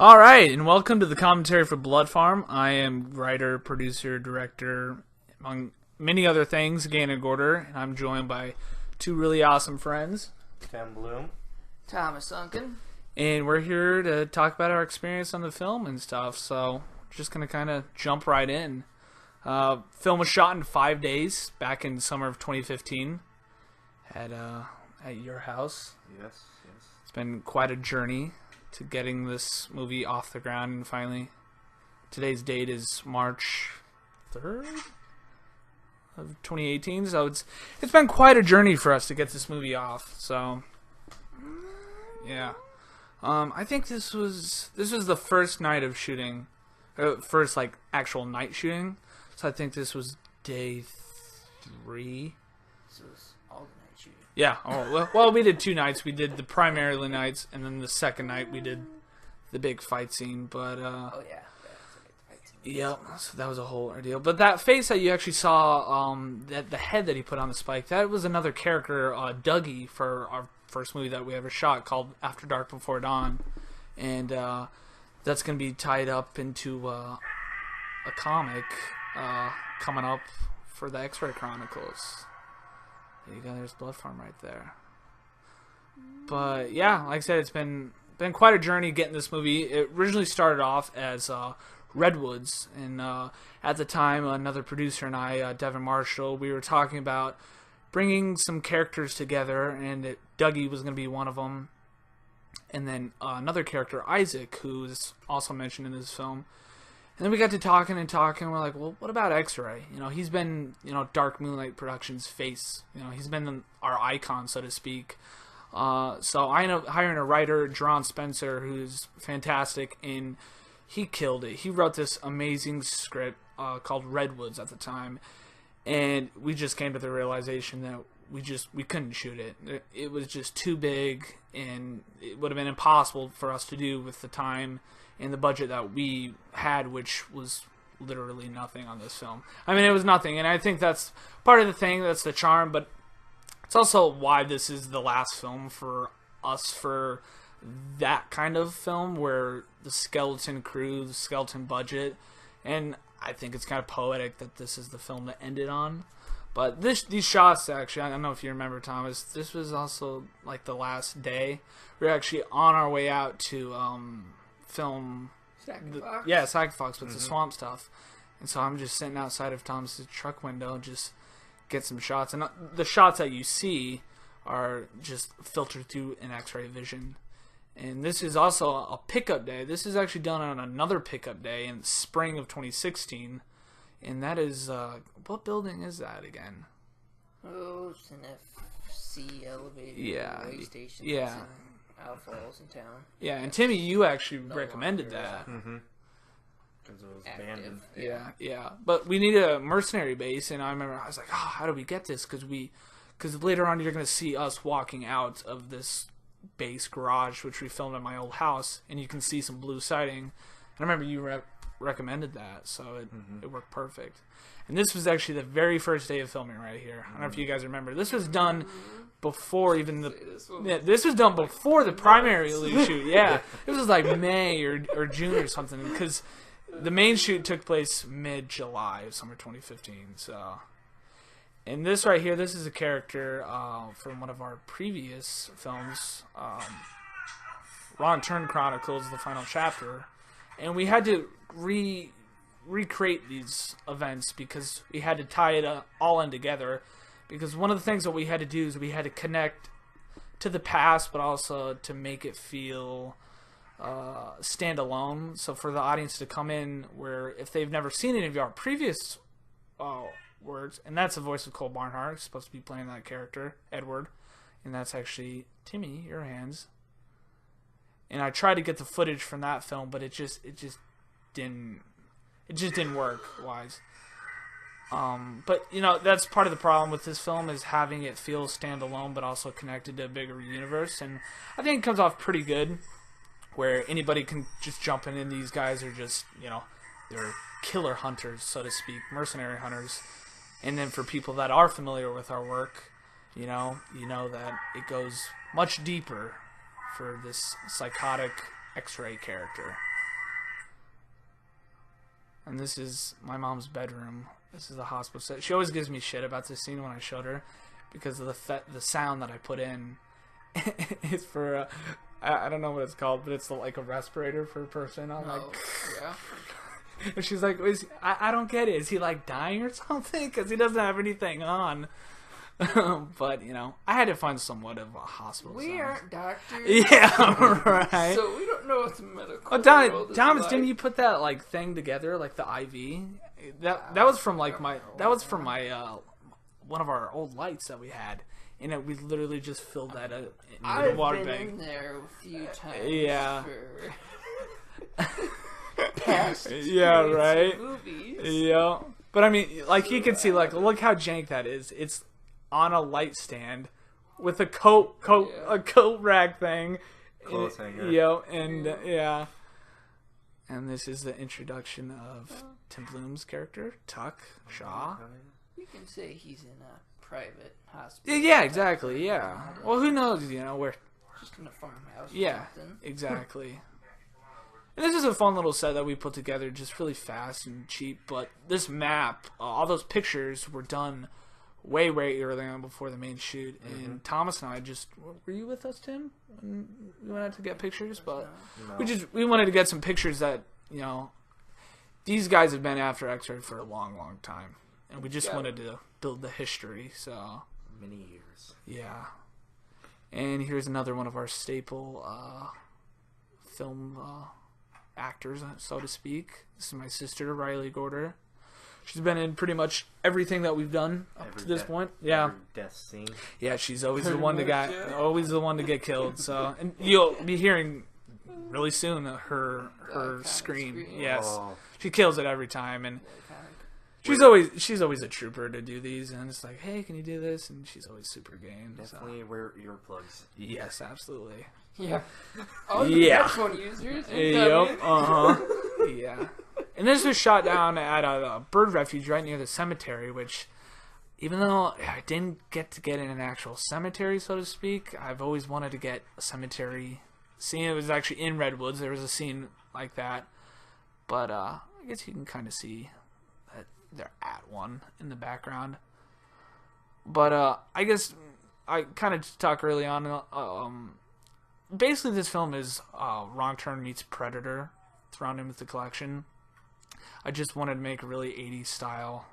All right, and welcome to the commentary for Blood Farm. I am writer, producer, director, among many other things, Ganon Gorder, and I'm joined by two really awesome friends. Blohm. Thomas Sunken. And we're here to talk about our experience on the film and stuff, so just going to kind of jump right in. Film was shot in 5 days back in summer of 2015 at your house. Yes. It's been quite a journey to getting this movie off the ground, and finally today's date is March 3rd of 2018, so it's been quite a journey for us to get this movie off. So yeah, I think this was the first night of shooting, first like actual night shooting, so I think this was day 3. This was all the night shooting. Yeah. Oh, well, we did 2 nights. We did the primarily nights, and then the second night we did the big fight scene. But Oh yeah. yep. So that was a whole ordeal. But that face that you actually saw, that the head that he put on the spike, that was another character, Dougie, for our first movie that we ever shot, called After Dark Before Dawn, and that's going to be tied up into a comic coming up for the X-Ray Chronicles. There you go, there's Blood Farm right there. But yeah, like I said, it's been quite a journey getting this movie. It originally started off as Redwoods, and at the time, another producer and I, Devin Marshall, we were talking about bringing some characters together, and Dougie was going to be one of them, and then another character, Isaac, who is also mentioned in this film. And then we got to talking, we're like, well, what about X-Ray? You know, he's been, Dark Moonlight Productions' face. He's been our icon, so to speak. So I ended up hiring a writer, Jerron Spencer, who's fantastic, and he killed it. He wrote this amazing script called Redwoods at the time, and we just came to the realization that we couldn't shoot it. It was just too big, and it would have been impossible for us to do with the time and the budget that we had, which was literally nothing on this film. I mean, it was nothing, and I think that's part of the thing, that's the charm, but it's also why this is the last film for us for that kind of film, where the skeleton crew, the skeleton budget, and I think it's kind of poetic that this is the film to end it on. But these shots, actually, I don't know if you remember, Thomas, this was also like the last day. We were actually on our way out to film Sack Fox with the swamp stuff, and so I'm just sitting outside of Thomas's truck window, just get some shots, and the shots that you see are just filtered through an X-ray vision. And this is also a pickup day. This is actually done on another pickup day in spring of 2016, and that is what building is that again? Oh, it's an FC elevator. Yeah, way station. yeah. Outfalls in town. Yeah, and Timmy, you actually recommended that. Because it was abandoned. Yeah. But we need a mercenary base, and I remember I was like, oh, how do we get this? Because later on you're going to see us walking out of this base garage, which we filmed at my old house, and you can see some blue siding. And I remember you recommended that, so it worked perfect. And this was actually the very first day of filming right here. I don't know if you guys remember. This was done before even this was done before the primary shoot. Yeah, it was like May or June or something, because the main shoot took place mid-July of summer 2015. So, and this right here, this is a character from one of our previous films, Ron Turn Chronicles, the final chapter, and we had to recreate these events because we had to tie it all in together. Because one of the things that we had to do is we had to connect to the past, but also to make it feel standalone. So for the audience to come in, where if they've never seen any of our previous words, and that's the voice of Cole Barnhart, who's supposed to be playing that character, Edward, and that's actually Timmy, your hands. And I tried to get the footage from that film, but it just didn't work wise. But that's part of the problem with this film, is having it feel standalone but also connected to a bigger universe, and I think it comes off pretty good, where anybody can just jump in, and these guys are just they're killer hunters, so to speak, mercenary hunters. And then for people that are familiar with our work, you know that it goes much deeper for this psychotic X-ray character. And this is my mom's bedroom. This is the hospital set. She always gives me shit about this scene when I showed her because of the sound that I put in. It's for I don't know what it's called, but it's like a respirator for a person. I'm like, yeah. and she's like, I don't get it. Is he like dying or something? Because he doesn't have anything on. But you know, I had to find somewhat of a hospital. We sound. aren't doctors. Yeah, right. So we don't know what the medical. Oh, world is Thomas, like. didn't you put that like thing together, like the IV? That was from like my one of our old lights that we had, and we literally just filled that in the water I've been bank. in there a few times. Yeah. For past Yeah, right. movies. Yeah, but I mean, like you can see, like look how jank that is. It's on a light stand with a coat rack thing. Clothes hanger. Yo, and yeah. And this is the introduction of Tim Bloom's character, Tuck Shaw. You can say he's in a private hospital. Yeah, exactly. Yeah. Well, who knows? You know where? Just in a farmhouse. Or Yeah, something. exactly. And this is a fun little set that we put together, just really fast and cheap. But this map, all those pictures were done way early on before the main shoot. And Thomas and I just were you with us, Tim? When we went out to get pictures, but No. we wanted to get some pictures that these guys have been after X-Ray for a long time, and we just wanted to build the history. So Many years. yeah. And here's another one of our staple film actors, so to speak. This is my sister, Riley Gorder. She's been in pretty much everything that we've done up to this point. Yeah, Every death scene. yeah. She's always the one to get killed. So, and you'll be hearing really soon her scream. Yes, Oh. she kills it every time, and Kind she's always a trooper to do these. And it's like, hey, can you do this? And she's always super game. Definitely wear earplugs. Yes, absolutely. yeah. Oh, the Yeah. headphone users. Yep. Yeah. And this was shot down at a bird refuge right near the cemetery, which, even though I didn't get in an actual cemetery, so to speak, I've always wanted to get a cemetery scene. It was actually in Redwoods. There was a scene like that. But I guess you can kind of see that they're at one in the background. But I guess I kind of talked early on. Basically, this film is Wrong Turn meets Predator thrown in with the collection. I just wanted to make a really 80s style,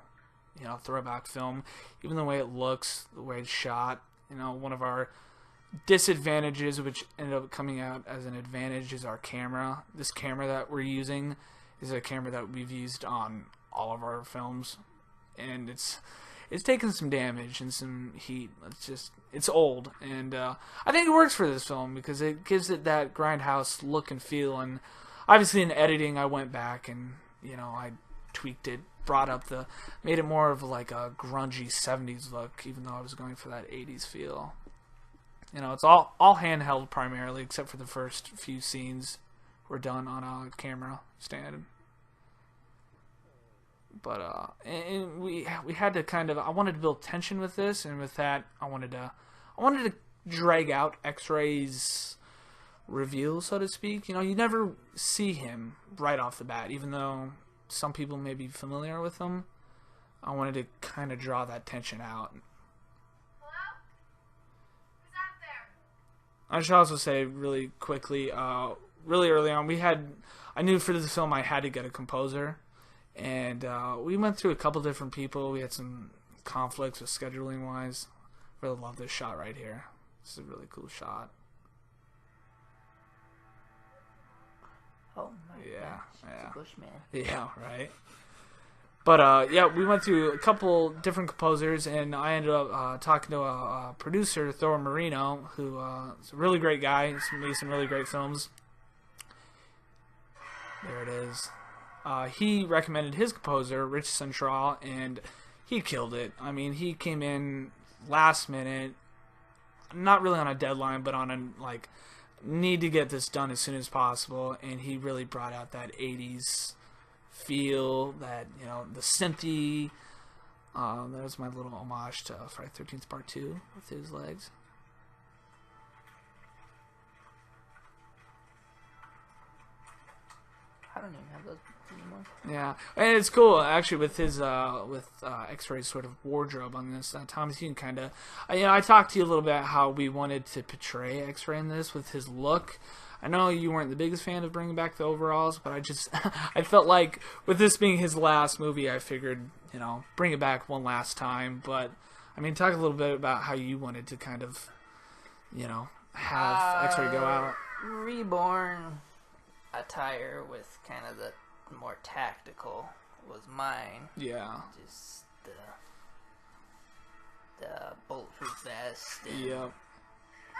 throwback film. Even the way it looks, the way it's shot. One of our disadvantages, which ended up coming out as an advantage, is our camera. This camera that we're using is a camera that we've used on all of our films, and it's taken some damage and some heat. It's old, and I think it works for this film because it gives it that grindhouse look and feel. And obviously in editing, I went back and I tweaked it, made it more of like a grungy 70s look, even though I was going for that 80s feel. It's all handheld primarily, except for the first few scenes were done on a camera stand. But and we had to I wanted to build tension with this, and with that I wanted to drag out X-Ray's reveal, so to speak. You never see him right off the bat, even though some people may be familiar with him. I wanted to kind of draw that tension out. Hello? Who's out there? I should also say really quickly, really early on, I knew for this film I had to get a composer, and we went through a couple different people. We had some conflicts with scheduling wise. Really love this shot right here. This is a really cool shot. Oh my Yeah, gosh. yeah. It's a Bushman. Yeah, right. But yeah, we went through a couple different composers, and I ended up talking to a producer, Thor Marino, who is a really great guy. He's made some really great films. There it is. He recommended his composer, Rich Central, and he killed it. I mean, he came in last minute, not really on a deadline, but on a need to get this done as soon as possible, and he really brought out that 80s feel, that the synthy. That was my little homage to Friday the 13th Part 2 with his legs. I don't even have those anymore. Yeah, and it's cool actually with his X-Ray's sort of wardrobe on this. Thomas, you can kind of, I talked to you a little bit about how we wanted to portray X-Ray in this with his look. I know you weren't the biggest fan of bringing back the overalls, but I felt like with this being his last movie, I figured, bring it back one last time. But, I mean, talk a little bit about how you wanted to kind of, have X-Ray go out. Reborn attire with kind of the more tactical was mine. Yeah. Just the bulletproof vest. And, Yep.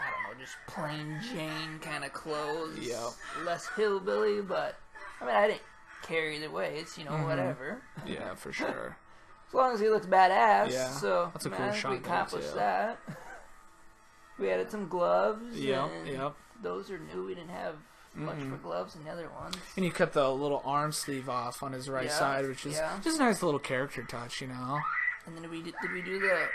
I don't know, just plain Jane kind of clothes. Yep. Less hillbilly, but I mean, I didn't care either way. It's, whatever. Yeah, for sure. As long as he looks badass. Yeah, So, that's a cool I think shot we there, accomplished too. that. We added some gloves. Yep, and yep. Those are new. We didn't have much for gloves in the other ones. And you cut the little arm sleeve off on his right Yeah, side, which is yeah. just a nice little character touch, And then did we do the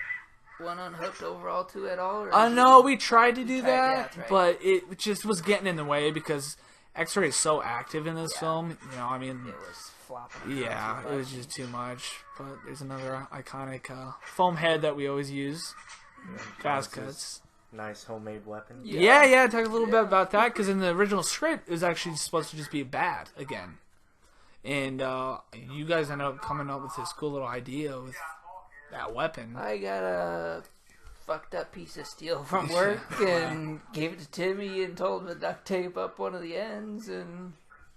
one unhooked overall too at all? No, we tried to do tried, yeah, that, that's right. but it just was getting in the way because X-Ray is so active in this film. I mean, It was flopping. yeah, across it was just too much. But there's another iconic foam head that we always use. Fast cuts. Nice homemade weapon. Yeah, talk a little bit about that, because in the original script, it was actually supposed to just be a bat again. And you guys ended up coming up with this cool little idea with that weapon. I got a fucked up piece of steel from work and gave it to Timmy and told him to duct tape up one of the ends, and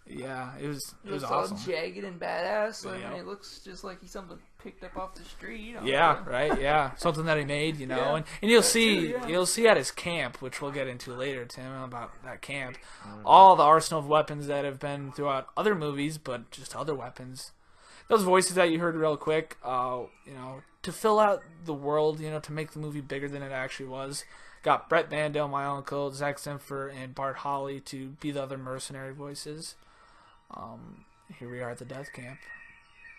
Yeah, it was all awesome. jagged and badass. I Yeah. mean, it looks just like he's something picked up off the street. Yeah, right. Yeah, something that he made, and you'll see, too, yeah. you'll see at his camp, which we'll get into later, Tim, about that camp, all the arsenal of weapons that have been throughout other movies, but just other weapons. Those voices that you heard real quick, to fill out the world, to make the movie bigger than it actually was. Got Brett Bandel, my uncle, Zach Simfer, and Bart Holly to be the other mercenary voices. Here we are at the death camp.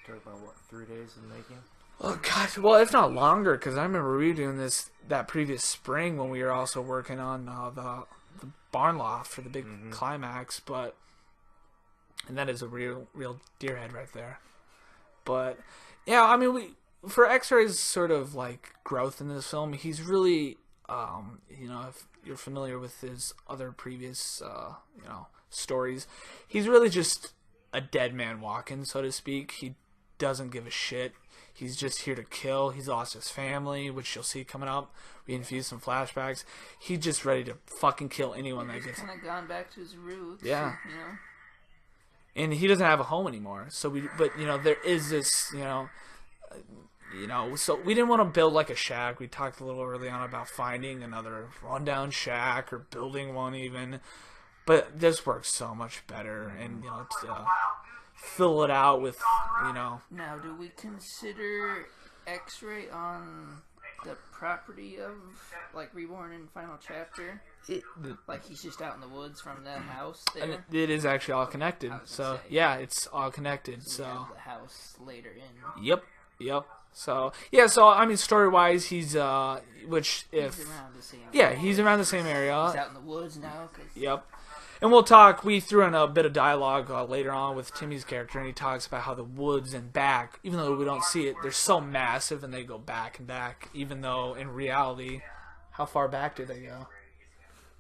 Took about, 3 days in making? Oh gosh, well, if not longer, because I remember we were doing that previous spring when we were also working on the barn loft for the big climax. And that is a real deer head right there. But yeah, I mean, for X-Ray's sort of like growth in this film, he's really, if you're familiar with his other previous, stories, he's really just a dead man walking, so to speak. He doesn't give a shit. He's just here to kill. He's lost his family, which you'll see coming up. We infuse some flashbacks. He's just ready to fucking kill anyone that gets. Kind of gone back to his roots. Yeah. And he doesn't have a home anymore. So there is this, so we didn't want to build like a shack. We talked a little early on about finding another rundown shack or building one even. But this works so much better, and to fill it out with, Now, do we consider X-Ray on the property of, like, Reborn in Final Chapter? Like, he's just out in the woods from the house there? And it is actually all connected. So yeah, it's all connected. We So have the house later in. yep. So yeah, I mean, story wise, he's He's around the same. he's around the same area. He's out in the woods now. Yep. And we'll talk. We threw in a bit of dialogue later on with Timmy's character, and he talks about how the woods and back, even though we don't see it, they're so massive, and they go back and back. Even though in reality, how far back do they go?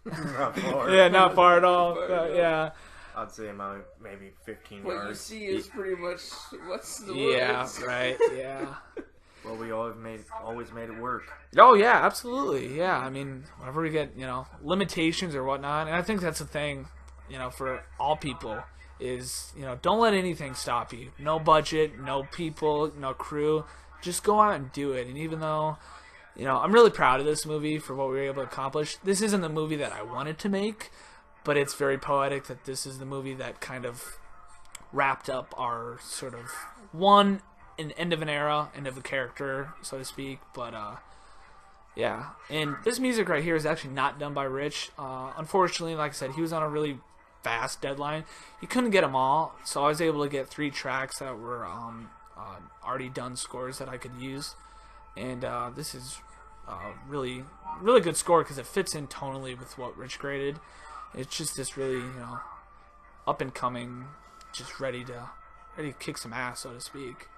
Not far. Yeah, not far at all. Yeah. I'd say about maybe 15 What you yards. see is pretty much what's the Yeah. woods. Right. Yeah. Well, we always made it work. Oh yeah, absolutely. Yeah, I mean, whenever we get limitations or whatnot, and I think that's the thing, for all people is don't let anything stop you. No budget, no people, no crew. Just go out and do it. And even though I'm really proud of this movie for what we were able to accomplish. This isn't the movie that I wanted to make, but it's very poetic that this is the movie that kind of wrapped up our sort of an end of an era, end of a character, so to speak. But yeah, and this music right here is actually not done by Rich. Unfortunately, like I said, he was on a really fast deadline. He couldn't get them all, so I was able to get 3 tracks that were already done scores that I could use. And this is really good score because it fits in tonally with what Rich graded. It's just this really up and coming, just ready to kick some ass, so to speak.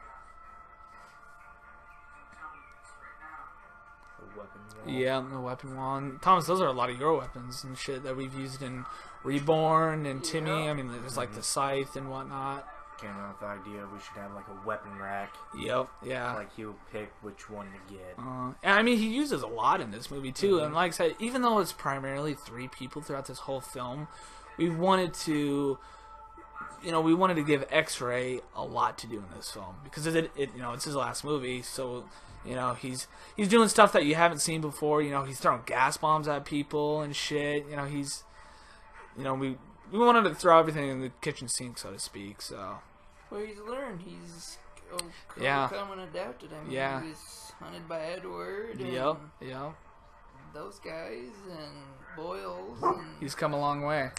A weapon wall. Yeah, the weapon wand. Thomas, those are a lot of your weapons and shit that we've used in Reborn and Timmy. I mean, there's like the scythe and whatnot. Came up with the idea we should have like a weapon rack. Yep, yeah. Like he'll pick which one to get. And I mean, he uses a lot in this movie too. And like I said, even though it's primarily 3 people throughout this whole film, we wanted to give X-Ray a lot to do in this film because it's his last movie, so he's doing stuff that you haven't seen before. He's throwing gas bombs at people and shit. We wanted to throw everything in the kitchen sink, so to speak. So. Well, he's learned. He's Yeah. overcome and adapted. I mean, Yeah. he was hunted by Edward. And Yep. those guys and Boyles. And He's come a long way.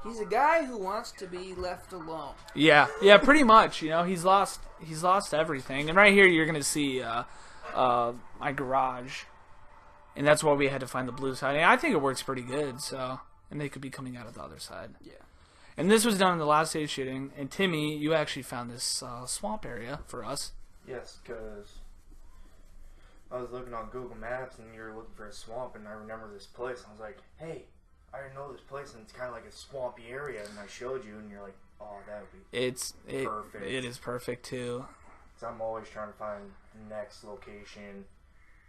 he's a guy who wants to be left alone. Yeah, pretty much. He's lost everything. And right here, you're gonna see my garage, and that's why we had to find the blue side. And I think it works pretty good. So, and they could be coming out of the other side. Yeah. And this was done in the last day of shooting. And Timmy, you actually found this swamp area for us. Yes, because I was looking on Google Maps and you were looking for a swamp, and I remember this place. And I was like, hey, I didn't know this place, and it's kind of like a swampy area. And I showed you, and you're like, oh, that would be perfect. It is perfect too. So I'm always trying to find the next location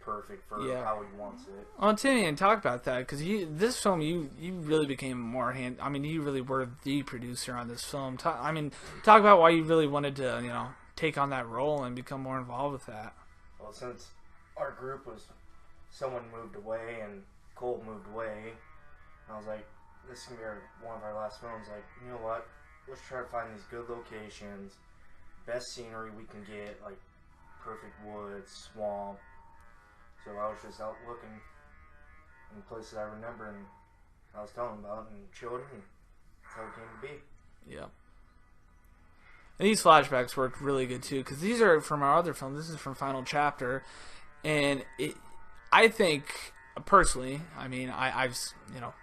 perfect for Yeah. how he wants it. Well, Timmy, and talk about that because this film, you really became more you really were the producer on this film. Talk about why you really wanted to, take on that role and become more involved with that. Well, since our group someone moved away and Cole moved away, I was like, this is going to be one of our last films. Like, you know what? Let's try to find these good locations, best scenery we can get, like perfect woods, swamp. So I was just out looking in places I remember, and I was telling him about it and showed him, and that's how it came to be. Yeah. And these flashbacks worked really good too, because these are from our other film. This is from Final Chapter, and I think personally,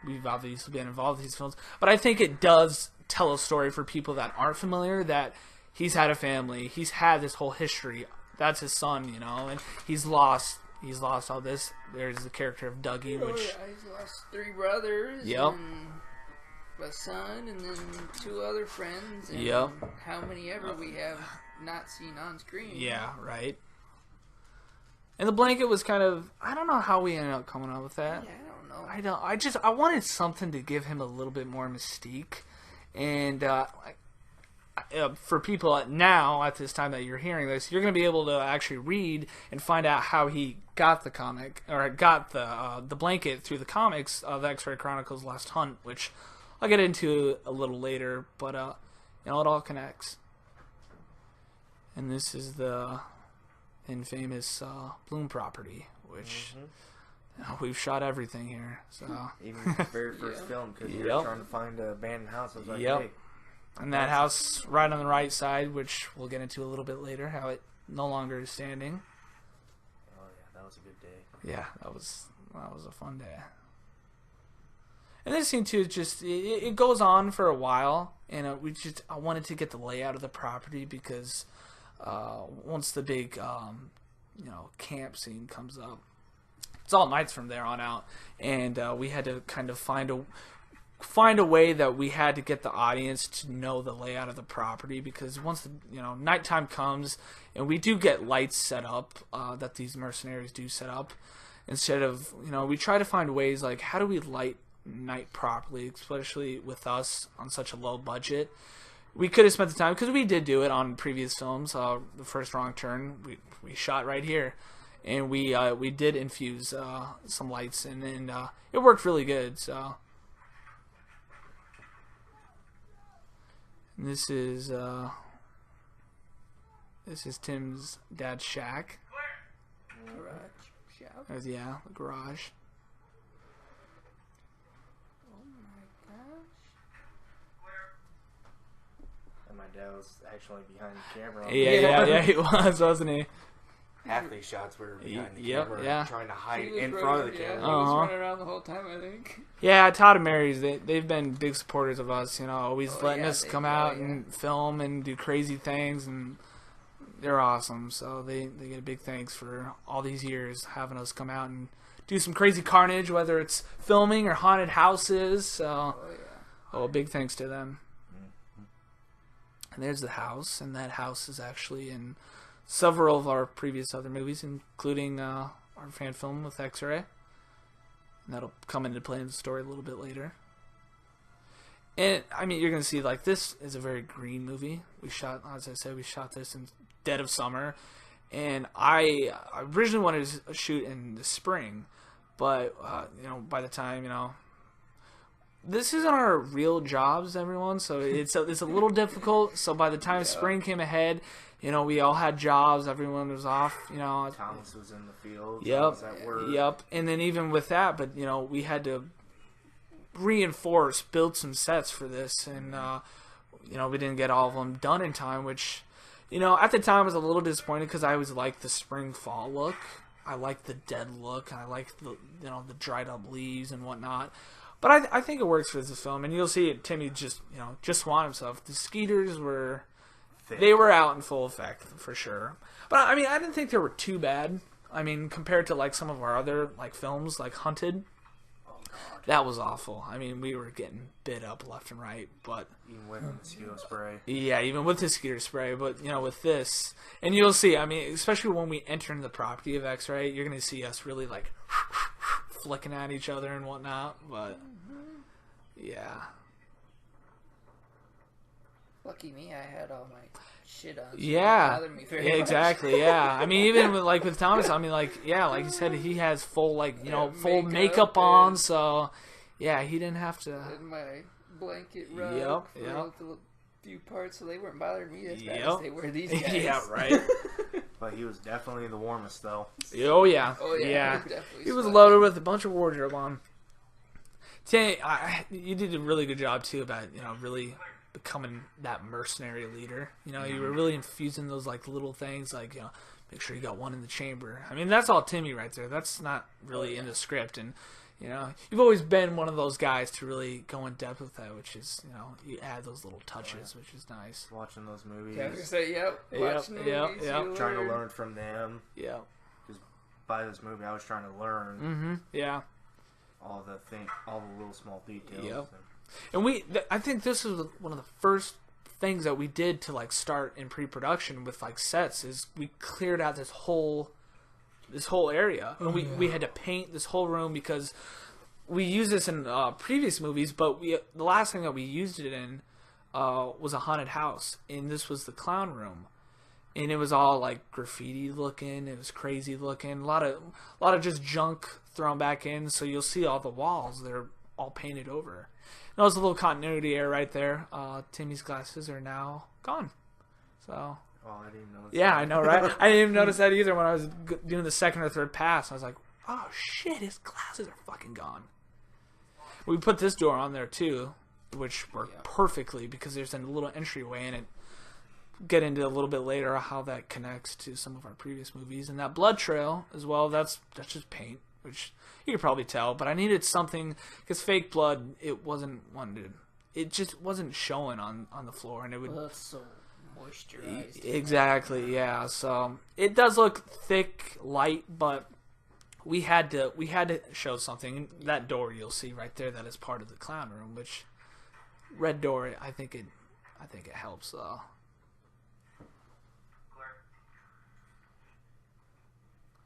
we've obviously been involved in these films, but I think it does tell a story for people that aren't familiar that he's had a family, he's had this whole history. That's his son, and he's lost all this. There's the character of Dougie, which he's lost 3 brothers. Yep. And a son, and then 2 other friends. And Yep. how many ever we have not seen on screen. Yeah, right. And the blanket was kind of, I don't know how we ended up coming up with that. Yeah, I don't know. I wanted something to give him a little bit more mystique. And for people now, at this time that you're hearing this, you're going to be able to actually read and find out how he got the comic, or got the blanket through the comics of X-Ray Chronicles Last Hunt, which I'll get into a little later, but it all connects. And this is the infamous Bloom property, which we've shot everything here. So Even the very first film, because you were trying to find an abandoned house. I was like, hey. And that house right on the right side, which we'll get into a little bit later, how it no longer is standing. Oh yeah, that was a good day. Yeah, that was a fun day. And this scene too is just it goes on for a while, and I wanted to get the layout of the property because once the big camp scene comes up, it's all nights from there on out, and we had to kind of find a way that we had to get the audience to know the layout of the property, because once the nighttime comes and we do get lights set up that these mercenaries do set up, instead of we try to find ways like how do we light night properly, especially with us on such a low budget. We could have spent the time, because we did do it on previous films. The first Wrong Turn we shot right here, and we did infuse some lights, and then it worked really good. So. This is Tim's dad's shack. Garage shop. Yeah, the garage. Oh my gosh. And my dad was actually behind the camera. Yeah, he was, wasn't he? half these shots were behind the Yep, camera, yeah. trying to hide He was in running- front of the yeah, camera. He was Uh-huh. running around the whole time, I think. Yeah, Todd and Mary's, they've been big supporters of us, you know, always Oh, letting yeah, us they- come oh, out yeah. and film and do crazy things, and they're awesome. So they get a big thanks for all these years having us come out and do some crazy carnage, whether it's filming or haunted houses. So, Oh, yeah. big thanks to them. And there's the house, and that house is actually in several of our previous other movies, including our fan film with X-Ray. And that'll come into play in the story a little bit later. And, I mean, you're going to see, like, this is a very green movie. We shot, as I said, we shot this in dead of summer. And I originally wanted to shoot in the spring. But, you know, by the time, you know, this isn't our real jobs, everyone, so it's a little difficult. So by the time spring came ahead, you know, we all had jobs, everyone was off, you know. Thomas was in the field. Yep. Thomas at work. Yep. And then even with that, but, you know, we had to build some sets for this, and, you know, we didn't get all of them done in time, which, you know, at the time I was a little disappointed because I always liked the spring-fall look. I liked the dead look, and I liked the, you know, the dried up leaves and whatnot. But I think it works for this film, and you'll see it. Timmy just swanned himself. The skeeters were, they were out in full effect for sure. But I mean, I didn't think they were too bad. I mean, compared to like some of our other like films, like Hunted, that was awful. I mean, we were getting bit up left and right. But Even with mosquito spray. yeah, even with the skeeter spray. But you know, with this, and you'll see. I mean, especially when we enter into the property of X-Ray, you're gonna see us really like flicking at each other and whatnot. But yeah. Lucky me, I had all my shit on. So Yeah. It didn't bother me very Yeah, much. exactly. Yeah, I mean, even with Thomas, I mean, like, yeah, like you said, he has full, like, you know, full makeup on, and- so yeah, he didn't have to. And my blanket rug Yep, for yep. the few parts, so they weren't bothering me as bad Yep. as they were these guys. Yeah, right. But he was definitely the warmest, though. Oh yeah, Oh yeah, yeah. it was definitely He was sweaty. loaded with a bunch of wardrobe on. Tim, you did a really good job too about, you know, really becoming that mercenary leader. You know, you were really infusing those like little things, like, you know, make sure you got one in the chamber. I mean, that's all Timmy right there. That's not really in the script, and you know, you've always been one of those guys to really go in depth with that, which is, you know, you add those little touches, which is nice. Watching those movies. Yeah, I was gonna say, yep. Yep, Watching the yep, movies, yep. you Trying to learn from them. Yeah. By this movie, I was trying to learn Mm-hmm. Yeah. all the little small details. Yep. And I think this is one of the first things that we did to like start in pre-production with like sets is we cleared out this whole area, and we had to paint this whole room because we used this in previous movies, but the last thing that we used it in was a haunted house, and this was the clown room, and it was all like graffiti looking. It was crazy looking. A lot of just junk thrown back in. So you'll see all the walls; they're all painted over. And that was a little continuity error right there. Timmy's glasses are now gone. So Oh, I didn't notice. yeah, that. I know, right? I didn't even notice that either when I was doing the second or third pass. I was like, oh shit, his glasses are fucking gone. We put this door on there too, which worked perfectly because there's a little entryway in it. Get into a little bit later how that connects to some of our previous movies, and that blood trail as well. That's just paint, which you could probably tell. But I needed something because fake blood, it just wasn't showing on the floor, and it would. Well, it's so moisturized. Exactly, yeah. So it does look thick, light, but we had to show something. That door you'll see right there, that is part of the clown room, which red door. I think it helps though.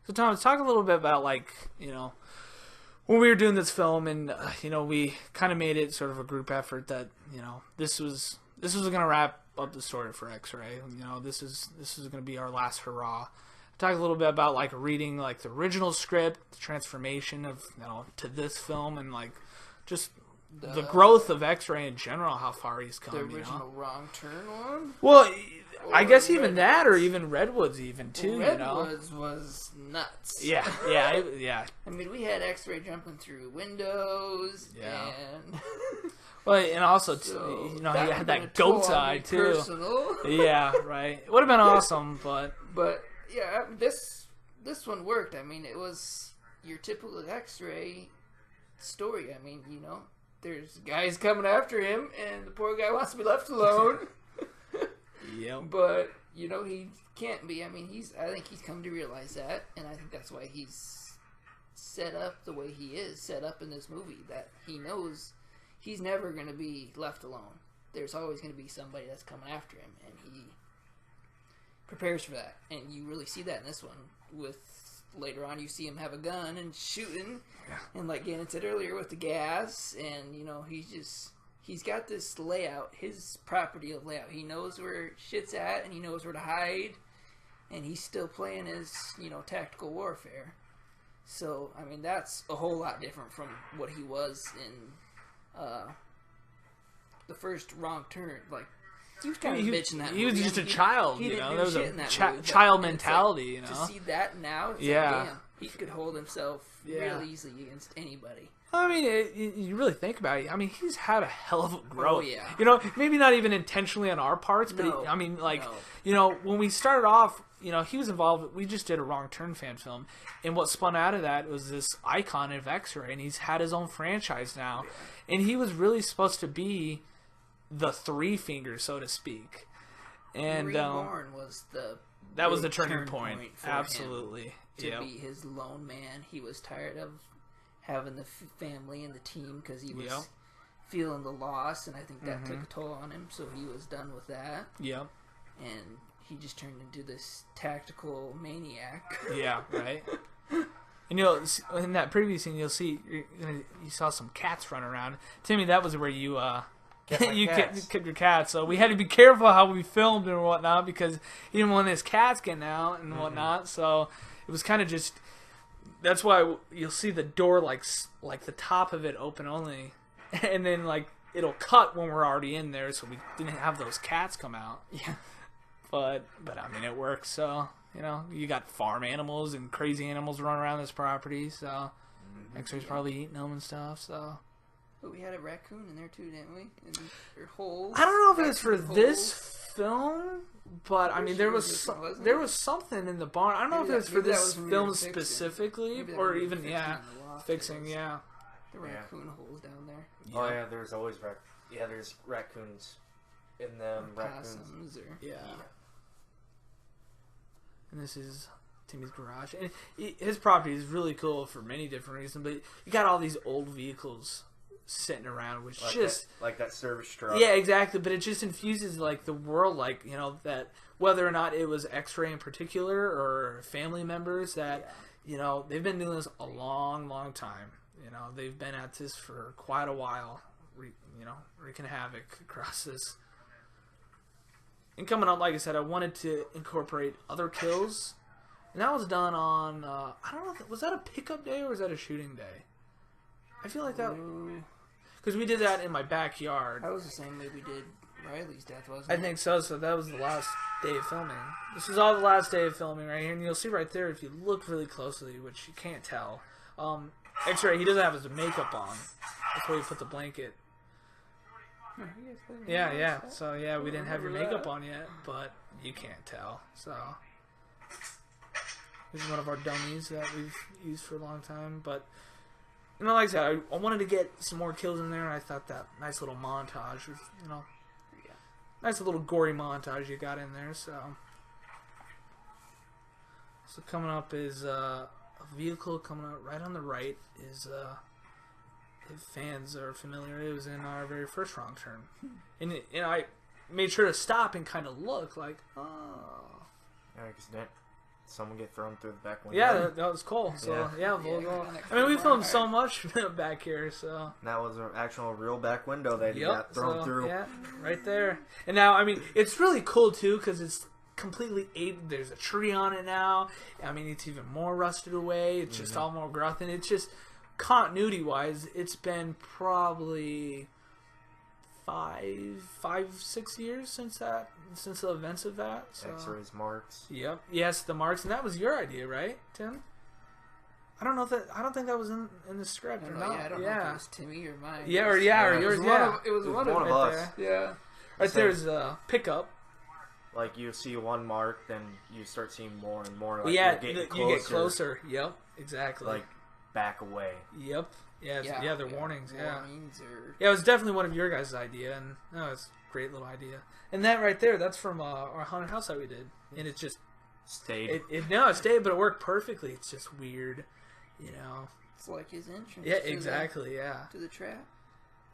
So Thomas, talk a little bit about like, you know, when we were doing this film, and you know, we kind of made it sort of a group effort that, you know, this was going to wrap up the story for X-Ray. You know, this is going to be our last hurrah. Talk a little bit about like reading like the original script, the transformation of, you know, to this film, and like just the growth of X-Ray in general, how far he's come. The you original know? Wrong Turn one? Well, I Or guess even Redwoods. that, or even Redwoods, even too. You know. Redwoods was nuts. Yeah. I mean, we had X-Ray jumping through windows, Yeah. and Well, and also, so you know, that he had would've been that a toll goat's on me eye too. personal. Yeah, right. It would have been awesome, but But yeah, this this one worked. I mean, it was your typical X-ray story. I mean, you know, there's guys coming after him, and the poor guy wants to be left alone. Yep. But, you know, he can't be. I mean, I think he's come to realize that, and I think that's why he's set up the way he is, set up in this movie, that he knows he's never going to be left alone. There's always going to be somebody that's coming after him, and he prepares for that. And you really see that in this one. With later on, you see him have a gun and shooting, and like Ganon said earlier, with the gas, and you know, he's got this layout, his property of layout. He knows where shit's at, and he knows where to hide, and he's still playing his, you know, tactical warfare. So, I mean, that's a whole lot different from what he was in the first Wrong Turn. Like, he was kind of a bitch in that movie. He was just a child, you know. There was a child mentality, you know. To see that now, it's like, damn, he could hold himself real easily against anybody. I mean, you really think about it. I mean, he's had a hell of a growth. Oh, yeah. You know, maybe not even intentionally on our parts, but No, I mean, like, no. you know, when we started off, you know, he was involved. We just did a Wrong Turn fan film, and what spun out of that was this icon of X-Ray, and he's had his own franchise now, and he was really supposed to be the three fingers, so to speak. And Reborn was that was the turning point. For Absolutely, him to be his lone man. He was tired of having the family and the team because he was feeling the loss, and I think that took a toll on him. So he was done with that. Yep. And he just turned into this tactical maniac. Yeah, right. And you know, in that previous scene, you'll see you saw some cats running around. Timmy, that was where you kicked your cat. So we had to be careful how we filmed and whatnot because he didn't want his cats getting out and whatnot. So it was kind of just. That's why you'll see the door like the top of it open only, and then like it'll cut when we're already in there, so we didn't have those cats come out. Yeah. But I mean, it works. So you know, you got farm animals and crazy animals running around this property. So X-Ray's probably eating them and stuff. So. But we had a raccoon in there too, didn't we? And holes. I don't know if it was for this film, but I mean, there was something in the barn. I don't know if it was for this film specifically, or even fixing. The raccoon holes down there. Yeah. Oh yeah, there's always there's raccoons in them. Possums And this is Timmy's garage, and his property is really cool for many different reasons. But you got all these old vehicles sitting around, which like that service truck. Yeah, exactly. But it just infuses like the world, like, you know, that whether or not it was X-Ray in particular or family members that you know, they've been doing this a long, long time. You know, they've been at this for quite a while. Wreaking havoc across this. And coming up, like I said, I wanted to incorporate other kills, and that was done on I don't know, was that a pickup day or was that a shooting day? I feel like that. Because we did that in my backyard. That was the same way we did Riley's death, wasn't I it? think so. So that was the last day of filming. This is all the last day of filming right here. And you'll see right there, if you look really closely, which you can't tell, X-Ray, he doesn't have his makeup on. That's where he put the blanket. Yeah. So, yeah, we didn't have your makeup on yet, but you can't tell. So, this is one of our dummies that we've used for a long time. But, you know, like I said, I wanted to get some more kills in there, and I thought that nice little montage was, you know, nice little gory montage you got in there. So coming up is a vehicle coming up right on the right is if fans are familiar, it was in our very first Wrong Turn, and I made sure to stop and kind of look like, oh, yeah, because didn't someone get thrown through the back window? Yeah, that was cool. So I mean, we filmed so much back here, so that was an actual real back window that he got thrown through. Yeah, right there. And now, I mean, it's really cool too because it's completely aged. There's a tree on it now. I mean, it's even more rusted away. It's just all more growth, and it's just continuity wise, it's been probably 5-6 years since the events of that. So. X-rays, marks. Yep. Yes, the marks, and that was your idea, right, Tim? I don't think that was in the script or not. I don't know if it was Timmy or mine. Yeah, or yours. It was one of us. there. Yeah. Right there's a pickup. like you see one mark, then you start seeing more and more. Like Well, yeah, you're getting you get closer. Yep, exactly. Like back away. Yep. Yeah, they're warnings. Yeah. Warnings or... Yeah, it was definitely one of your guys' idea, and it's a great little idea. And that right there, that's from our haunted house that we did, and it just stayed. It stayed, but it worked perfectly. It's just weird, you know. It's like his entrance. Yeah, exactly. To the trap.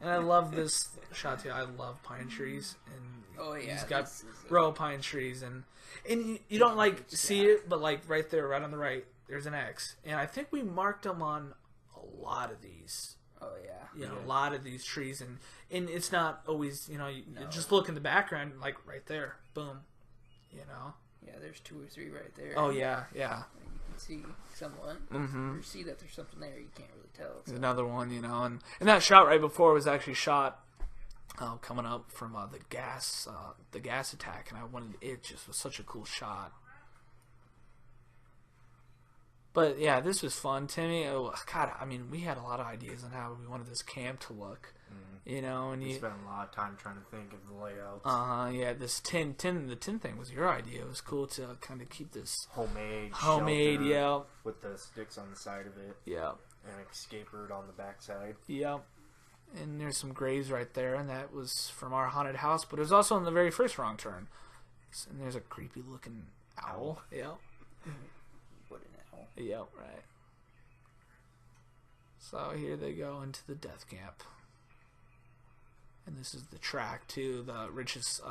And I love this shot too. I love pine trees, and he's got row of pine trees, and you don't like see it, but like right there, right on the right, there's an X, and I think we marked them on a lot of these. Oh yeah. You know, a lot of these trees, and it's not always, you just look in the background, like right there, boom, you know. Yeah, there's 2 or 3 right there. Oh yeah. You can see somewhat. Mm-hmm. You see that there's something there, you can't really tell. So. There's another one, and that shot right before was actually shot coming up from the gas attack, and I wanted it just was such a cool shot. But yeah, this was fun, Timmy. Oh God, I mean, we had a lot of ideas on how we wanted this camp to look, and we spent a lot of time trying to think of the layouts. Yeah, this the tin thing was your idea. It was cool to kind of keep this homemade, yeah, with the sticks on the side of it, yeah, and an escape route on the backside, yeah. And there's some graves right there, and that was from our haunted house, but it was also in the very first Wrong Turn. And there's a creepy looking owl. Yeah. Yep, right. So here they go into the death camp. And this is the track too. The richest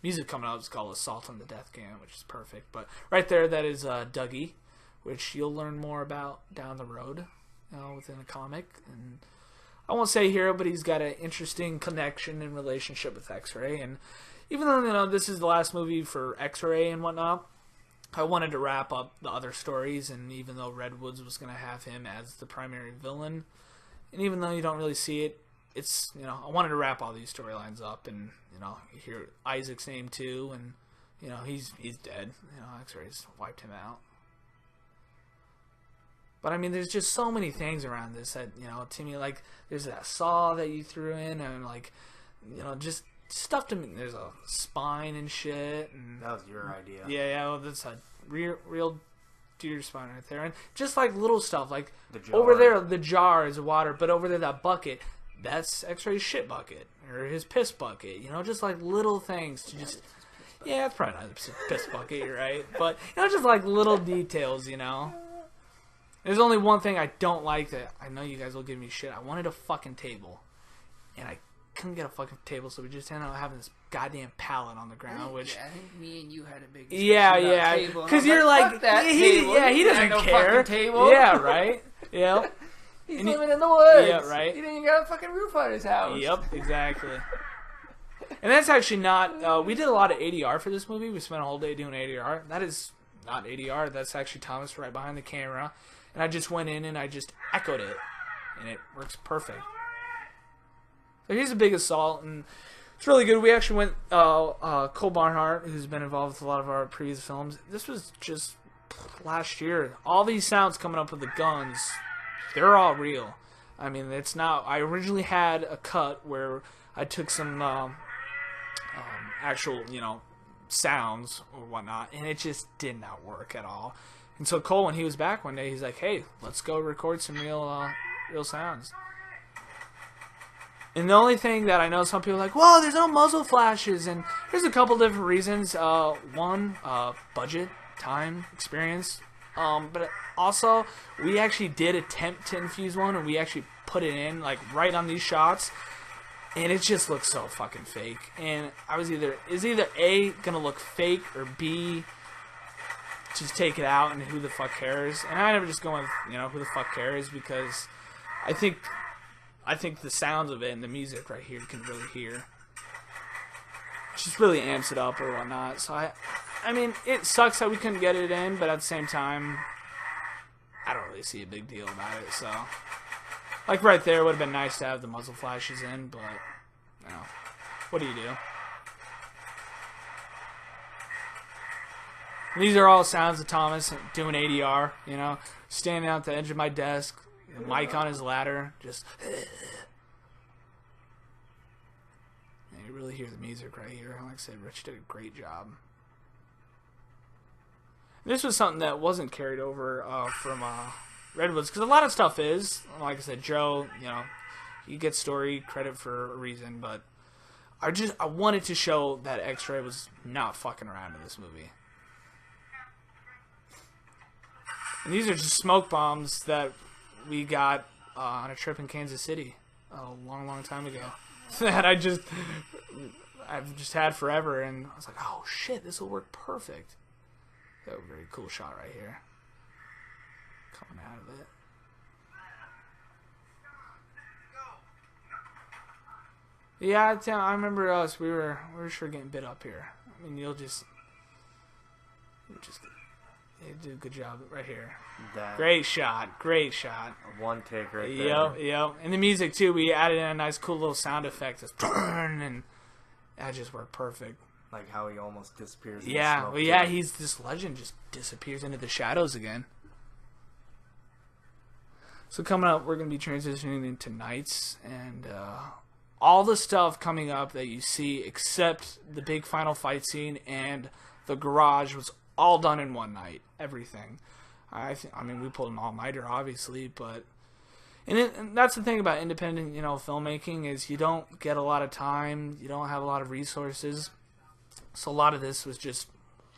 music coming out is called Assault on the Death Camp, which is perfect. But right there, that is Dougie, which you'll learn more about down the road, within a comic. And I won't say hero, but he's got an interesting connection and relationship with X-Ray. And even though this is the last movie for X-Ray and whatnot, I wanted to wrap up the other stories, and even though Redwoods was going to have him as the primary villain, and even though you don't really see it, it's, I wanted to wrap all these storylines up, and, you hear Isaac's name too, and, he's dead. X-Ray's wiped him out. But, I mean, there's just so many things around this that, Timmy, like, there's that saw that you threw in, and, like, just stuff to me. There's a spine and shit. And that was your idea. Yeah, well, that's a real deer spine right there. And just like little stuff, like the jar. Over there, the jar is water, but over there, that bucket, that's X-Ray's shit bucket or his piss bucket. Just like little things to just. Yeah, it's probably not a piss bucket. You're right, but just like little details. There's only one thing I don't like that I know you guys will give me shit. I wanted a fucking table, and I couldn't get a fucking table, so we just ended up having this goddamn pallet on the ground. Which I think me and you had a big yeah, because you're like he doesn't care. Table. Yeah, right. Yeah, he's living in the woods. Yeah, right. He didn't even got a fucking roof on his house. Yep, exactly. And that's actually not. We did a lot of ADR for this movie. We spent a whole day doing ADR. That is not ADR. That's actually Thomas right behind the camera, and I just went in and I just echoed it, and it works perfect. So here's a big assault, and it's really good. We actually went, Cole Barnhart, who's been involved with a lot of our previous films. This was just last year. All these sounds coming up with the guns, they're all real. I mean, it's not. I originally had a cut where I took some actual, sounds or whatnot, and it just did not work at all. And so Cole, when he was back one day, he's like, "Hey, let's go record some real sounds." And the only thing that I know, some people are like, whoa, there's no muzzle flashes. And there's a couple different reasons. One, budget, time, experience. But also, we actually did attempt to infuse one, and we actually put it in, like, right on these shots. And it just looks so fucking fake. And I was either A, gonna look fake, or B, just take it out, and who the fuck cares? And I ended up just going with, who the fuck cares, because I think the sounds of it and the music right here you can really hear. It just really amps it up or whatnot. So I mean, it sucks that we couldn't get it in, but at the same time, I don't really see a big deal about it. So, like right there, it would have been nice to have the muzzle flashes in, but what do you do? And these are all sounds of Thomas doing ADR. Standing at the edge of my desk. The mic on his ladder, just. And you really hear the music right here. Like I said, Rich did a great job. This was something that wasn't carried over from Redwoods, because a lot of stuff is, like I said, Joe, he gets story credit for a reason, but I wanted to show that X-Ray was not fucking around in this movie. And these are just smoke bombs that we got on a trip in Kansas City a long, long time ago. That I've just had forever, and I was like, oh shit, this will work perfect. Got a very cool shot right here. Coming out of it. Yeah, I remember us. We were sure getting bit up here. I mean, you did a good job right here. Great shot. One take right there. Yep. And the music too. We added in a nice, cool little sound effect, and that just worked perfect. Like how he almost disappears. Yeah, in the smoke he's this legend, just disappears into the shadows again. So coming up, we're going to be transitioning into nights, and all the stuff coming up that you see, except the big final fight scene and the garage, was all done in one night. Everything. I mean, we pulled an all-nighter, obviously, but and that's the thing about independent, filmmaking, is you don't get a lot of time, you don't have a lot of resources. So a lot of this was just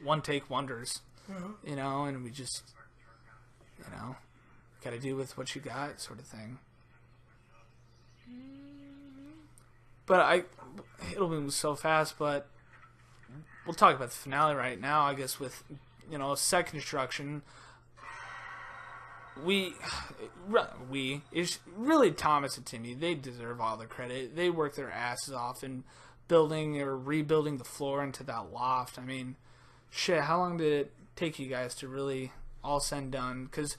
one-take wonders, and we just, got to do with what you got, sort of thing. But it'll move so fast, but we'll talk about the finale right now, I guess, with, set construction. It's really Thomas and Timmy. They deserve all the credit. They work their asses off in building or rebuilding the floor into that loft. I mean, shit, how long did it take you guys to really all said and done? Because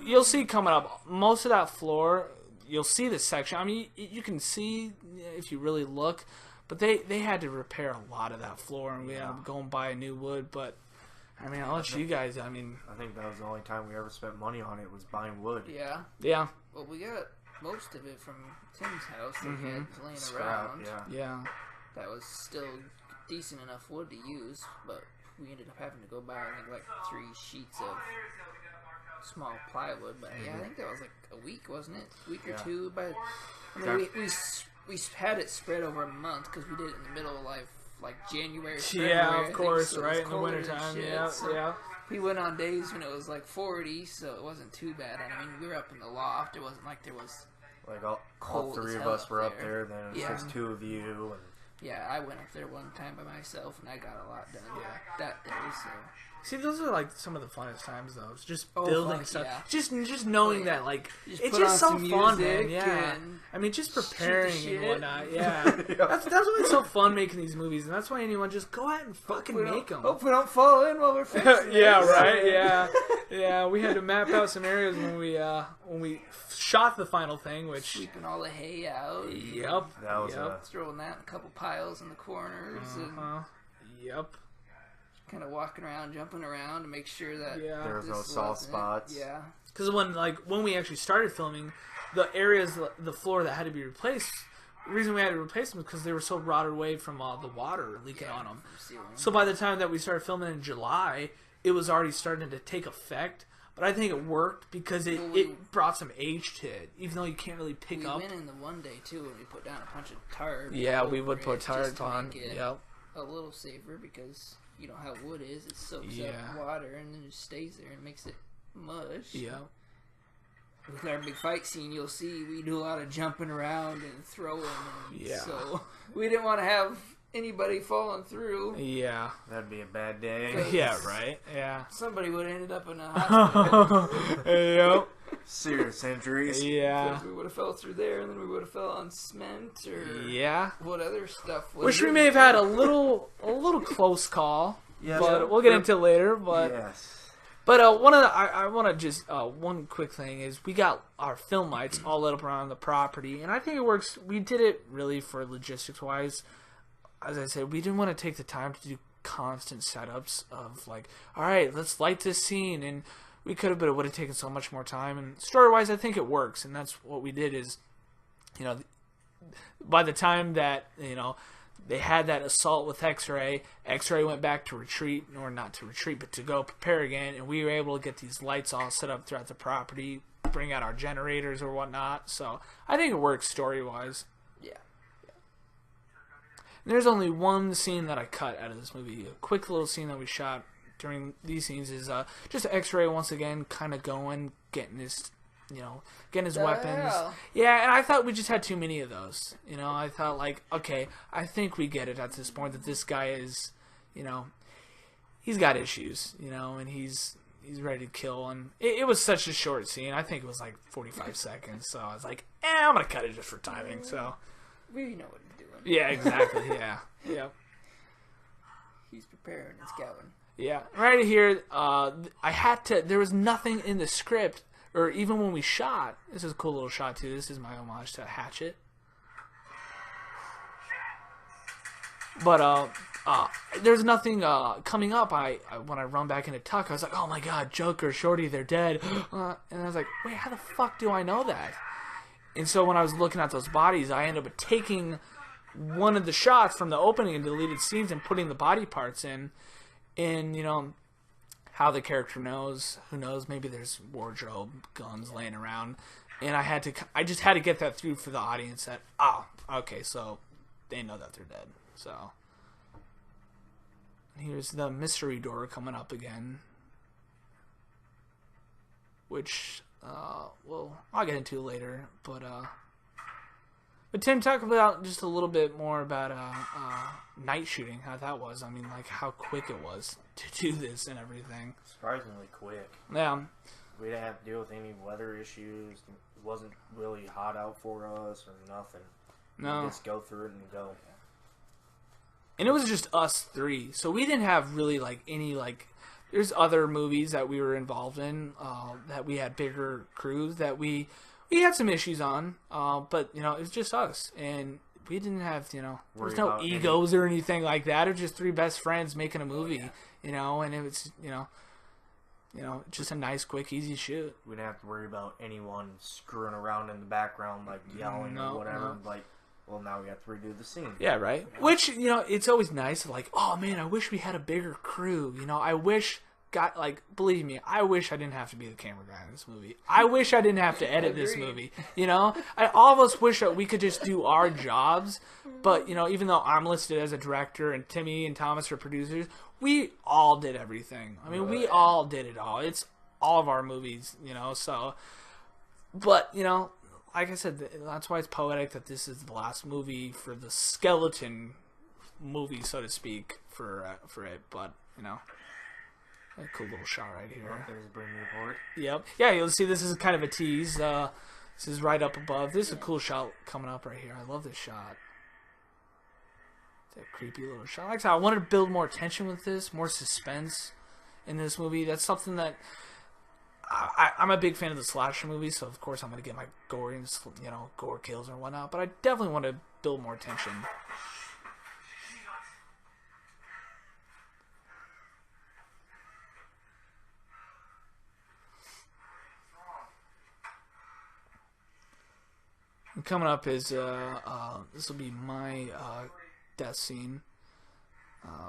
you'll see coming up, most of that floor, you'll see the section. I mean, you can see if you really look, but they had to repair a lot of that floor, and we had to go and buy new wood. But I mean, I'll let you guys. I think that was the only time we ever spent money on it, was buying wood. Yeah. Well, we got most of it from Tim's house that he had laying around. Yeah. That was still decent enough wood to use, but we ended up having to go buy, I think, like 3 sheets of small plywood. But I think that was like a week, wasn't it? A week or two. But we had it spread over a month because we did it in the middle of like January. February, yeah, of course, so right in the wintertime. Yeah. We went on days when it was like 40, so it wasn't too bad. And I mean, we were up in the loft. It wasn't like there was like all 3 of us were up there. Then it was just 2 of you. And yeah, I went up there one time by myself, and I got a lot done that day. So see, those are like some of the funnest times, though. It's just building stuff, just knowing that, like, just it's just so fun, man. Yeah, I mean, just preparing and whatnot. Yeah, that's why it's so fun making these movies, and that's why anyone just go out and fucking make them. Hope we don't fall in while we're fixing yeah, right. Yeah. We had to map out some areas when we shot the final thing, which sweeping all the hay out. Yep. That was throwing that in a couple piles in the corners. Yep. Kind of walking around, jumping around to make sure that there was no soft spots. Yeah. Because when we actually started filming, the areas, the floor that had to be replaced, the reason we had to replace them was because they were so rotted away from the water leaking on them. So by the time that we started filming in July, it was already starting to take effect. But I think it worked because it brought some age to it, even though you can't really pick up. We went in the one day too, and we put down a bunch of tarp. Yeah, we would put tarp on. Yep. A little safer because you know how wood is. It soaks up water and then just stays there and makes it mush. Yeah. With our big fight scene, you'll see we do a lot of jumping around and throwing. So we didn't want to have anybody falling through. Yeah. That'd be a bad day. Yeah, right? Yeah. Somebody would have ended up in a hospital. Yep. Serious injuries. Yeah. Because we would have fell through there, and then we would have fell on cement or what other stuff was. Which we may have had a little close call. Yes. But we'll get into it later. But yes. But I want to just one quick thing is we got our film lights all lit up around the property, and I think it works. We did it really for logistics wise. As I said, we didn't want to take the time to do constant setups of like, all right, let's light this scene, and we could have, but it would have taken so much more time. And story-wise, I think it works, and that's what we did. Is, by the time that they had that assault with X-Ray. X-Ray went back to retreat, or not to retreat, but to go prepare again, and we were able to get these lights all set up throughout the property, bring out our generators or whatnot. So I think it works story-wise. Yeah. There's only one scene that I cut out of this movie. A quick little scene that we shot during these scenes is just X-Ray once again kind of going, getting his weapons. Yeah, and I thought we just had too many of those. I thought, like, okay, I think we get it at this point that this guy is, he's got issues, and he's ready to kill. And it was such a short scene. I think it was like 45 seconds. So I was like, I'm going to cut it just for timing. So We know what he's doing. yeah, exactly. Yeah. Yep. He's preparing and scouting. Yeah. Right here, there was nothing in the script, or even when we shot. This is a cool little shot, too. This is my homage to Hatchet. But, there's nothing coming up. When I run back into Tuck, I was like, oh my god, Joker, Shorty, they're dead. And I was like, wait, how the fuck do I know that? And so when I was looking at those bodies, I ended up taking one of the shots from the opening and deleted scenes and putting the body parts in. And, how the character knows, who knows, maybe there's wardrobe, guns laying around. And I just had to get that through for the audience that, okay, so they know that they're dead. So here's the mystery door coming up again, which I'll get into later. But Tim, talk about just a little bit more about night shooting, how that was. I mean, like, how quick it was to do this and everything. Surprisingly quick. Yeah. We didn't have to deal with any weather issues. It wasn't really hot out for us or nothing. No. We just go through it and go. And it was just us three, so we didn't have really any there's other movies that we were involved in that we had bigger crews that we had some issues on, but it was just us, and we didn't have there was no egos or anything like that. It was just three best friends making a movie, and it was just a nice, quick, easy shoot. We didn't have to worry about anyone screwing around in the background, like yelling or whatever. No. Like, well, now we have to redo the scene. Yeah, right. Which, it's always nice. Like, oh man, I wish we had a bigger crew. I wish, believe me, I wish I didn't have to be the camera guy in this movie. I wish I didn't have to edit this movie. I all of us wish that we could just do our jobs. But, even though I'm listed as a director and Timmy and Thomas are producers, we all did everything. I mean, we all did it all. It's all of our movies, so. But, like I said, that's why it's poetic that this is the last movie for the skeleton movie, so to speak, for it. But, a cool little shot right here. There's a brand new port. Yep. Yeah, you'll see this is kind of a tease. This is right up above. This is a cool shot coming up right here. I love this shot. That creepy little shot. Like I said, I wanted to build more tension with this, more suspense in this movie. That's something that I'm a big fan of the slasher movies, so of course I'm going to get my gore and gore kills and whatnot. But I definitely want to build more tension. And coming up is this will be my death scene,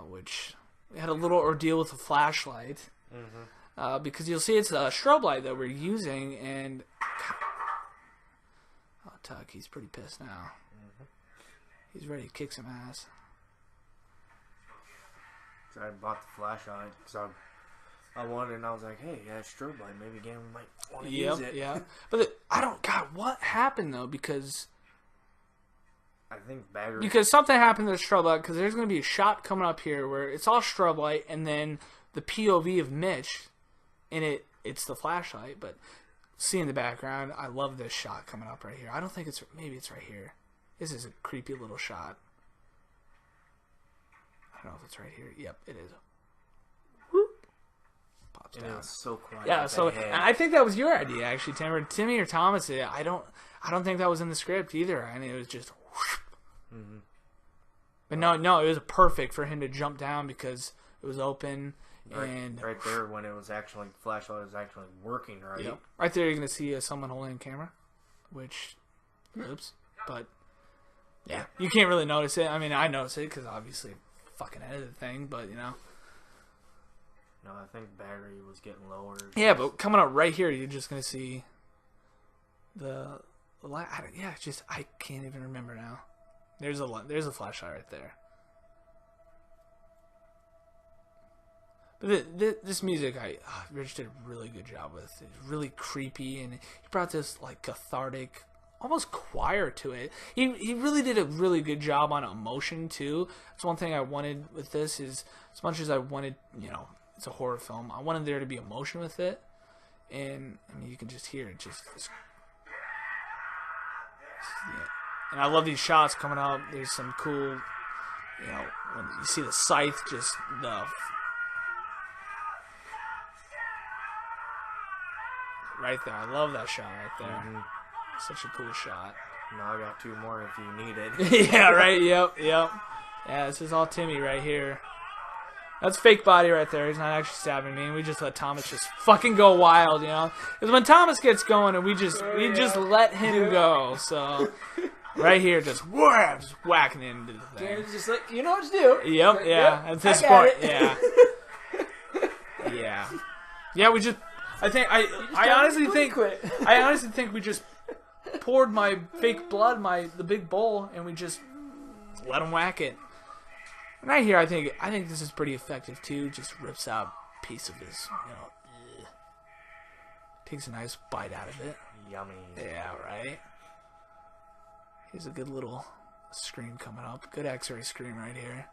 which we had a little ordeal with a flashlight. Mm-hmm. Because you'll see it's a strobe light that we're using, and Tuck, he's pretty pissed now. Mm-hmm. He's ready to kick some ass. So I bought the flashlight because I wanted, and I was like, hey, yeah, strobe light, maybe Ganon might want to use it. Yeah, but what happened though? Because I think battery. Because something happened to the strobe light. Because there's going to be a shot coming up here where it's all strobe light, and then the POV of Mitch. And it's the flashlight, but see in the background, I love this shot coming up right here. I don't think maybe it's right here. This is a creepy little shot. I don't know if it's right here. Yep, it is. Whoop. Pops down. It was so quiet. Yeah, so I think that was your idea actually, Timmy or Thomas. I don't think that was in the script either. I mean, it was just. Mm-hmm. But no, it was perfect for him to jump down because it was open. And right there, when it was actually the flashlight was actually working, right? Yep. Right there, you're gonna see someone holding a camera, which, oops, but Yeah, you can't really notice it. I mean, I notice it because obviously fucking edited the thing, but you know. No, I think battery was getting lower. Yeah, but coming up right here, you're just gonna see the light. I can't even remember now. There's a flashlight right there. But this music, Rich did a really good job with. It's really creepy, and he brought this like cathartic, almost choir to it. He really did a really good job on emotion too. That's one thing I wanted with this is as much as I wanted, you know, it's a horror film. I wanted there to be emotion with it, and I mean you can just hear it just. Yeah. And I love these shots coming up. There's some cool, you know, when you see the scythe, just the. Right there. I love that shot right there. Mm-hmm. Such a cool shot. Now I got 2 more if you need it. Yeah, right. Yep. Yeah, this is all Timmy right here. That's fake body right there. He's not actually stabbing me. And we just let Thomas just fucking go wild, you know? Because when Thomas gets going, and we just let him go. So right here, just whacking into the thing. Garen's just like, you know what to do. Yep. Like, Yeah. At this point, yeah. Yeah. Yeah. We just. I honestly think we just poured my fake blood, the big bowl, and we just let him whack it. And right here, I think this is pretty effective too. Just rips out a piece of his, you know, takes a nice bite out of it. Yummy. Yeah, right. Here's a good little scream coming up. Good X-ray scream right here.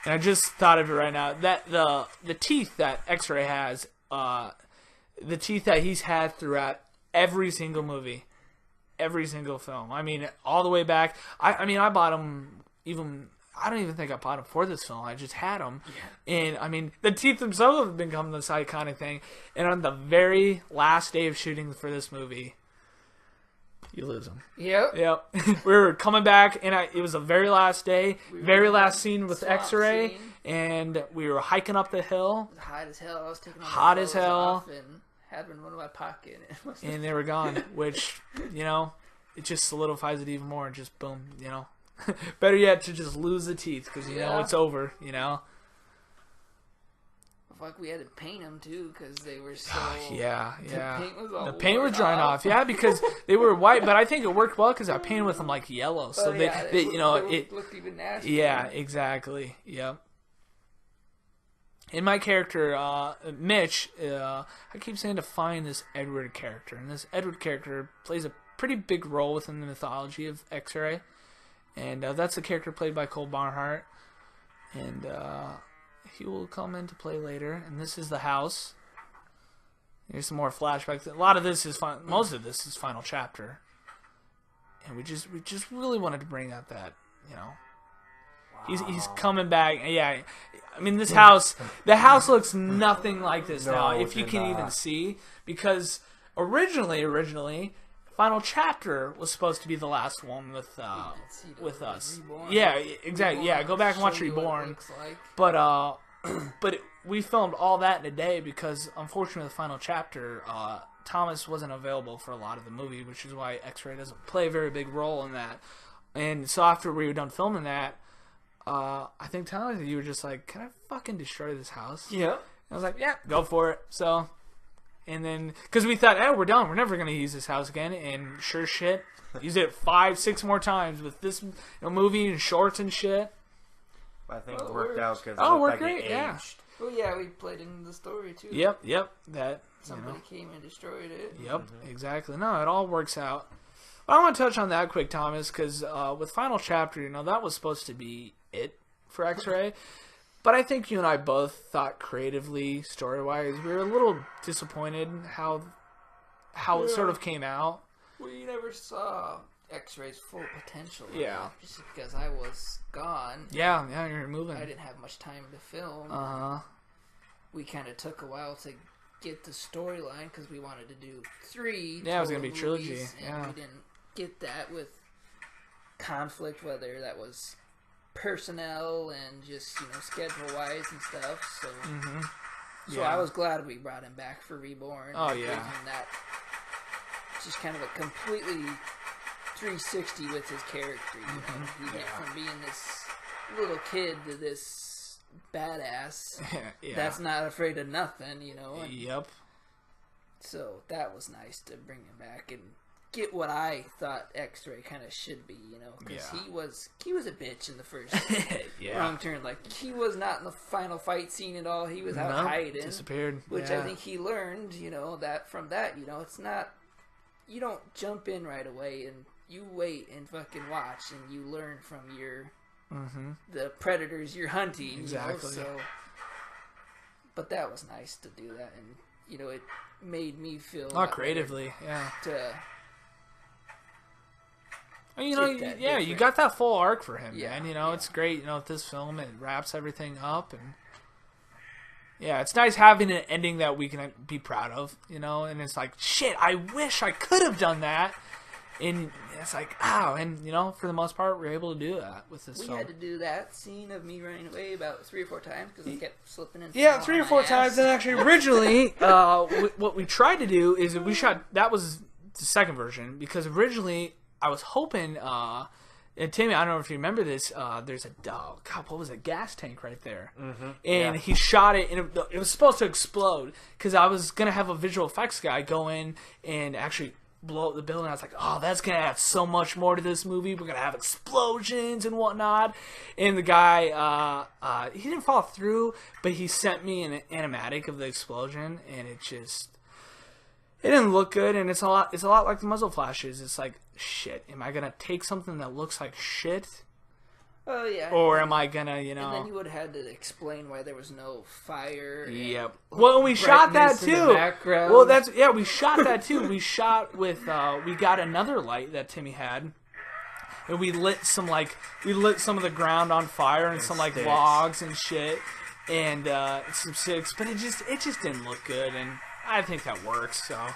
And I just thought of it right now. That the teeth that X-Ray has, the teeth that he's had throughout every single movie, every single film. I mean, all the way back. I mean, I bought them even. I don't even think I bought them for this film. I just had them. Yeah. And, I mean, the teeth themselves have become this iconic thing. And on the very last day of shooting for this movie, you lose them. Yep. We were coming back, and it was the very last day, very last scene with X-Ray, and we were hiking up the hill. It was hot as hell. I was taking hot as hell off and had one in my pocket. And they were gone, which, you know, it just solidifies it even more. And just boom, you know. Better yet to just lose the teeth because you know it's over, you know. Fuck, we had to paint them too because they were so. Yeah. The paint was drying off. Yeah, because they were white, but I think it worked well because I painted with them like yellow, so they you know, it looked even nasty. Yeah, exactly. Yep. In my character, Mitch, I keep saying to find this Edward character, and this Edward character plays a pretty big role within the mythology of X-Ray. And that's the character played by Cole Barnhart. And he will come into play later. And this is the house. Here's some more flashbacks. A lot of this is most of this is final chapter. And we just really wanted to bring out that, you know. Wow. He's coming back. Yeah. I mean, this house, the house looks nothing like this now, if you can even see. Because originally final chapter was supposed to be with with us. Reborn. Yeah, exactly. Yeah, go back and watch Reborn. Like. But we filmed all that in a day because unfortunately the final chapter Thomas wasn't available for a lot of the movie, which is why X-Ray doesn't play a very big role in that. And so after we were done filming that, I think Thomas, you were just like, "Can I fucking destroy this house?" Yeah. And I was like, "Yeah, go for it." So. And then, because we thought, we're done. We're never going to use this house again. And sure shit, used it 5-6 more times with this movie and shorts and shit. I think it worked out because it worked great, yeah. Well, yeah, we played in the story too. Yep. That somebody came and destroyed it. Yep, exactly. No, it all works out. But I want to touch on that quick, Thomas, because with Final Chapter, you know, that was supposed to be it for X-Ray. But I think you and I both thought creatively, story-wise, we were a little disappointed how it sort of came out. We never saw X-Ray's full potential. Yeah. Just because I was gone. Yeah, you're moving. I didn't have much time to film. Uh-huh. We kind of took a while to get the storyline because we wanted to do 3. Yeah, it was going to be trilogy. And we didn't get that with conflict, whether that was personnel and just, you know, schedule wise and stuff. So So I was glad we brought him back for Reborn. Oh, Gave yeah. him that just kind of a completely 360 with his character. You know, he went from being this little kid to this badass that's not afraid of nothing. You know. And Yep. so that was nice to bring him back and get what I thought X-Ray kind of should be, you know, because he was a bitch in the first Wrong Turn. Like, he was not in the final fight scene at all. He was out hiding, disappeared, which I think he learned, you know, that from that, you know, it's not, you don't jump in right away, and you wait and fucking watch, and you learn from your the predators you're hunting. Exactly. You know, so, but that was nice to do that, and you know, it made me feel creatively, to. You know, you got that full arc for him, man. You know, yeah. it's great. You know, with this film, it wraps everything up, and it's nice having an ending that we can be proud of. You know, and it's like, shit, I wish I could have done that, and it's like, ow, and you know, for the most part, we're able to do that with this film. We had to do that scene of me running away about 3 or 4 times because I kept slipping into 3 or 4 times. And actually, originally, what we tried to do is we shot. That was the second version because originally. I was hoping, and Timmy, I don't know if you remember this, there's what was it, gas tank right there. And he shot it, and it was supposed to explode, because I was going to have a visual effects guy go in and actually blow up the building. I was like, oh, that's going to add so much more to this movie. We're going to have explosions and whatnot. And the guy, he didn't follow through, but he sent me an animatic of the explosion, and it didn't look good, and it's a lot like the muzzle flashes. It's like, shit, am I gonna take something that looks like shit? Oh yeah. Or am I gonna, you know? And then you would have had to explain why there was no fire. Yep. Well, we shot that too. Well, we shot that too. We shot with we got another light that Timmy had. And we lit some of the ground on fire and some like logs and shit. And some sticks, but it just didn't look good, and I think that works, so.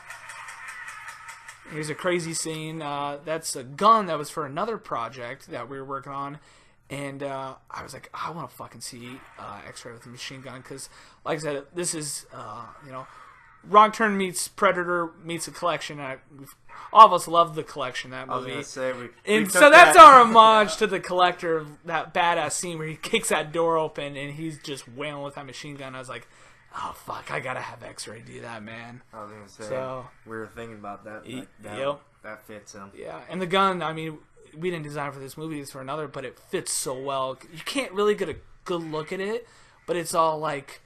Here's a crazy scene. That's a gun that was for another project that we were working on. And I was like, I want to fucking see X-Ray with a machine gun. Because, like I said, this is, Wrong Turn meets Predator meets a collection. All of us love the collection, that movie. I was going to say, and so that's our homage to the collector, of that badass scene where he kicks that door open and he's just wailing with that machine gun. I was like, oh, fuck, I gotta have X-Ray do that, man. I was going to say, we were thinking about that. That fits him. Yeah, and the gun, I mean, we didn't design it for this movie, it's for another, but it fits so well. You can't really get a good look at it, but it's all like,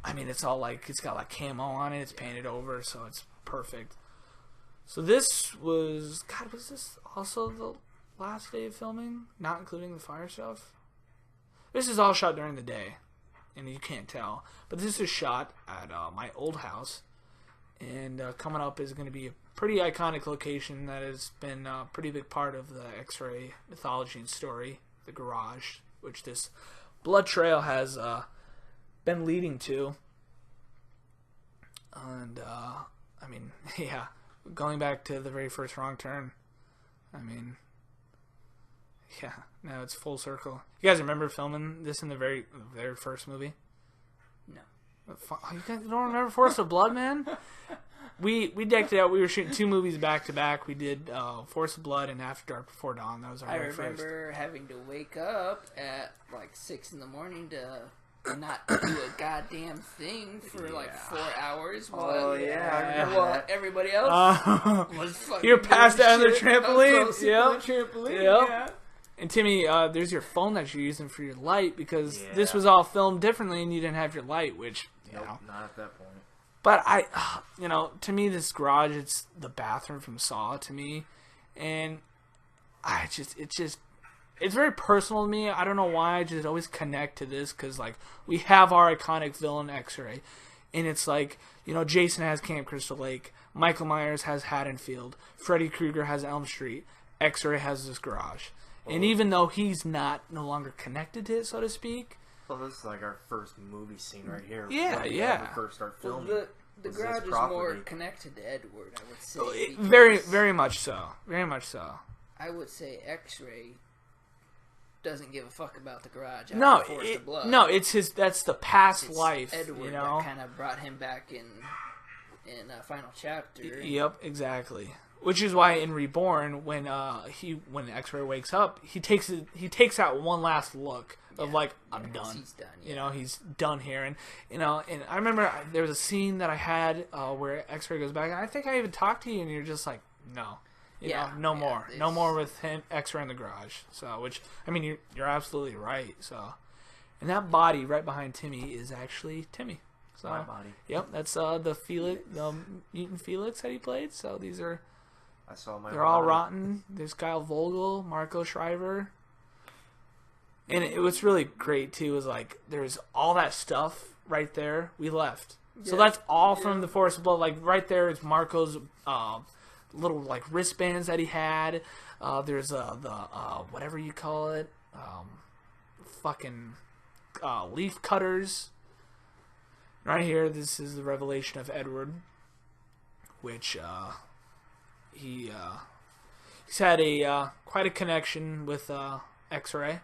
it's got like camo on it, it's painted over, so it's perfect. So this was this also the last day of filming? Not including the fire stuff? This is all shot during the day, and you can't tell. But this is shot at my old house, and coming up is going to be a pretty iconic location that has been a pretty big part of the X-Ray mythology and story, the garage, which this blood trail has been leading to. And, going back to the very first Wrong Turn, now it's full circle. You guys remember filming this in the very first movie? No. You guys don't remember Force of Blood, man? We decked it out. We were shooting 2 movies back to back. We did Force of Blood and After Dark Before Dawn. That was our very first. I remember having to wake up at like 6 in the morning to not do a goddamn thing for like 4 hours. While everybody else was fucking. You're passed out on the trampoline. Yeah. And Timmy, there's your phone that you're using for your light because this was all filmed differently and you didn't have your light, which not at that point. But to me, this garage, it's the bathroom from Saw to me, and it's very personal to me. I don't know why. I just always connect to this because, like, we have our iconic villain, X-Ray. And it's like, Jason has Camp Crystal Lake. Michael Myers has Haddonfield. Freddy Krueger has Elm Street. X-Ray has this garage. And even though he's no longer connected to it, so to speak. Well, this is like our first movie scene right here. Yeah. When we first start filming. Well, the garage is more connected to Edward, I would say. Very, very much so. Very much so. I would say X-Ray doesn't give a fuck about the garage. No, After Forest of Blood. no, it's his. That's the past It's life. Edward You know. that kind of brought him back in final chapter. Yep, exactly. Which is why in Reborn, when X-Ray wakes up, he takes out one last look of like, I'm done. He's done. Yeah. You know, he's done here, and and I remember there was a scene that I had where X-Ray goes back, and I think I even talked to you, and you're just like, no, no more with him, X-Ray in the garage. So, which I mean, you're absolutely right. So, and that body right behind Timmy is actually Timmy. So, My body. Yep, that's the mutant Felix that he played. So these are. I saw my. They're all rotten. There's Kyle Vogel, Marco Shriver. And what's really great, too, is, like, there's all that stuff right there. We left. So that's all from the Forest of Blood. Like, right there is Marco's little, like, wristbands that he had. There's the whatever you call it, fucking leaf cutters. Right here, this is the revelation of Edward, which he's had a quite a connection with X-Ray.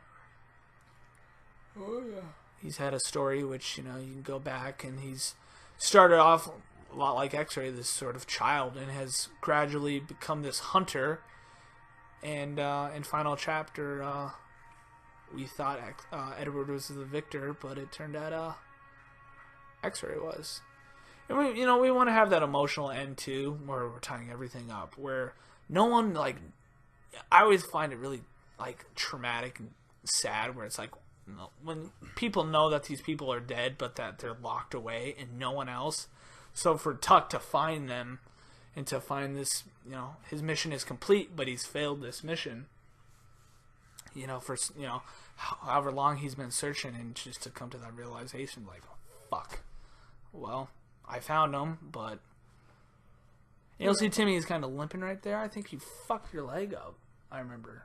Oh yeah. He's had a story which you can go back, and he's started off a lot like X-Ray, this sort of child, and has gradually become this hunter. And in final chapter, we thought Edward was the victor, but it turned out X-Ray was. And we want to have that emotional end too, where we're tying everything up, where no one, like, I always find it really, like, traumatic and sad, where it's like, when people know that these people are dead, but that they're locked away and no one else. So for Tuck to find them and to find this, his mission is complete, but he's failed this mission. For however long he's been searching, and just to come to that realization, like, fuck. Well, I found him, but you'll see Timmy is kind of limping right there. I think you fucked your leg up. I remember.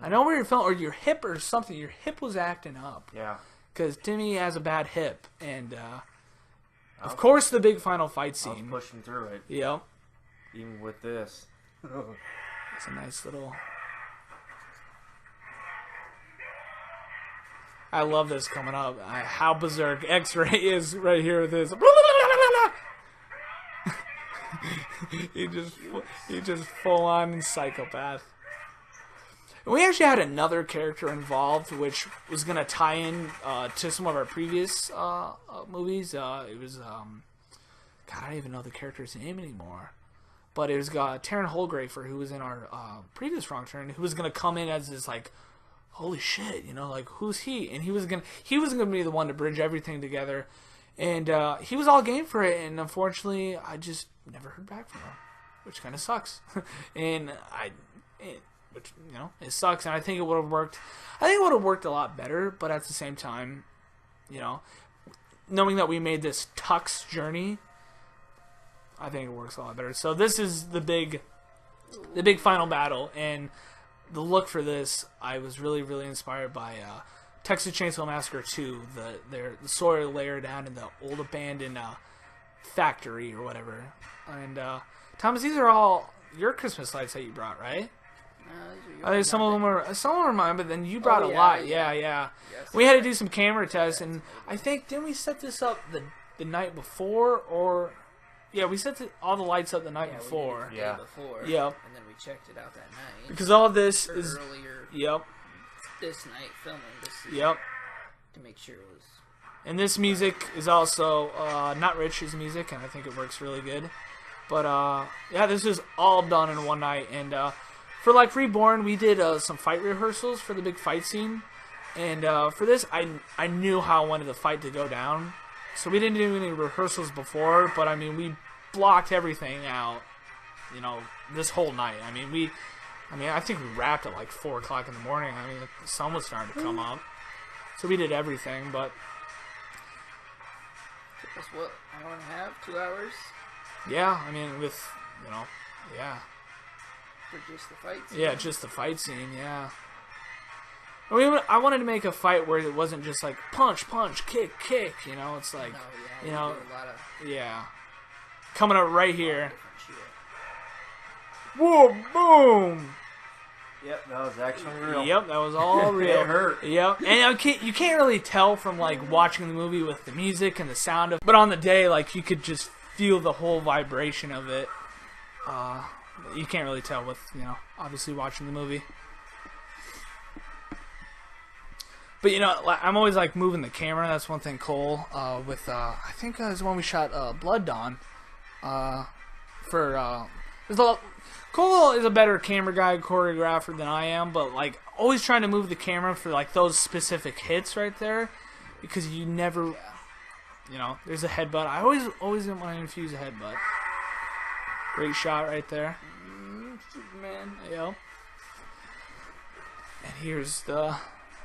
I know where you're feeling, or your hip or something. Your hip was acting up. Yeah. Because Timmy has a bad hip, and of course the big final fight scene. I was pushing through it. Yep. Even with this. It's a nice little. I love this coming up. How berserk X-Ray is right here with his. he just full on psychopath. And we actually had another character involved, which was going to tie in to some of our previous movies. It was, God, I don't even know the character's name anymore. But it was Taron Holgrafer, who was in our previous Wrong Turn, who was going to come in as this, like, holy shit, like, who's he? And he was gonna be the one to bridge everything together. And he was all game for it, and unfortunately, I just never heard back from him, which kind of sucks. And which it sucks, and I think it would have worked. I think it would have worked a lot better, but at the same time, knowing that we made this Tux journey, I think it works a lot better. So this is the big final battle, and the look for this, I was really, really inspired by Texas Chainsaw Massacre 2, the soil layer down in the old abandoned factory or whatever. And Thomas, these are all your Christmas lights that you brought, right? Some of them are mine, but then you brought a lot. Yeah. Yes, we had to do some camera tests, and I think, didn't we set this up the night before, or we set all the lights up the night before. We did it the day before. Yep. And then we checked it out that night. Because all this is earlier. Yep. This night filming this. Yep. To make sure it was. And this music is also not Rich's music, and I think it works really good. But this is all done in one night, and for like Reborn, we did some fight rehearsals for the big fight scene, and for this, I knew how I wanted the fight to go down, so we didn't do any rehearsals before. But I mean, we blocked everything out, this whole night. I think we wrapped at like 4 o'clock in the morning. I mean, the sun was starting to come up, so we did everything. But took us what, hour and a half, 2 hours? Yeah, I mean, with yeah. For just the fight scene? Yeah, just the fight scene, yeah. I wanted to make a fight where it wasn't just like punch, punch, kick, kick. It's like, a lot of coming up right here. Whoa, boom! Yep, that was actually real. Yep, that was all real. It hurt. Yep, and you can't really tell from like watching the movie with the music and the sound of. But on the day, like you could just feel the whole vibration of it. You can't really tell with obviously watching the movie. But I'm always like moving the camera. That's one thing Cole with I think it was when we shot Blood Dawn. Cole is a better camera guy, choreographer than I am, but like always trying to move the camera for like those specific hits right there, because you never, there's a headbutt. I always want to infuse a headbutt. Great shot right there. Superman. Yep. And here's the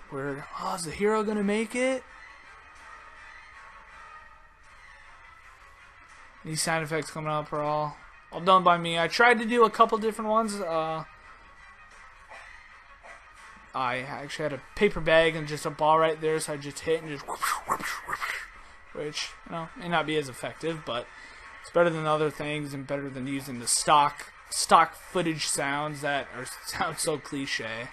where is the hero gonna make it? These sound effects coming up are all done by me. I tried to do a couple different ones. I actually had a paper bag and just a ball right there, so I just hit and just which may not be as effective, but it's better than other things and better than using the stock footage sounds that sound so cliche.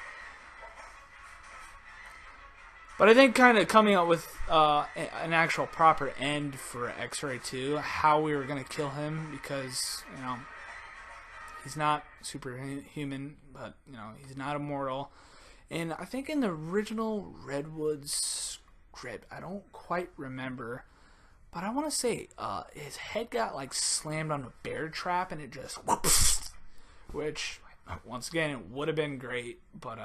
But I think kind of coming up with an actual proper end for X-Ray 2, how we were going to kill him, because, he's not superhuman, but, he's not immortal. And I think in the original Redwood script, I don't quite remember, but I want to say his head got, like, slammed on a bear trap, and it just whoops, which, once again, it would have been great, but,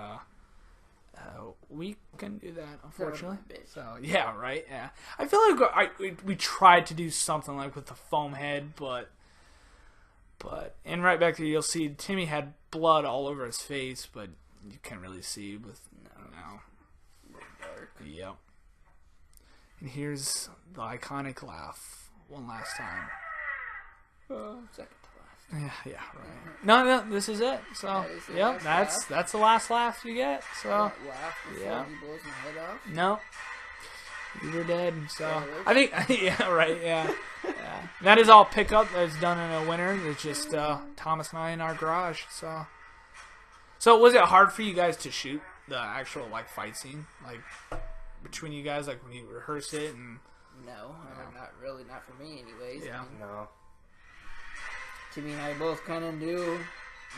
we can do that, unfortunately. So yeah, right. Yeah, I feel like we tried to do something like with the foam head, but and right back there, you'll see Timmy had blood all over his face, but you can't really see with no. Dark. Yep. And here's the iconic laugh one last time. Second to last. Yeah, right. No, this is it. So, yep, that's the last laugh you get. So, Laugh before he blows my head off. No, you're dead. So, I think, yeah, right, yeah. That is all pickup. That's done in a winter. It's just Thomas and I in our garage. So was it hard for you guys to shoot the actual like fight scene, like between you guys, like when you rehearsed it and? No, not really, not for me, anyways. Yeah. No. Timmy and I both kind of knew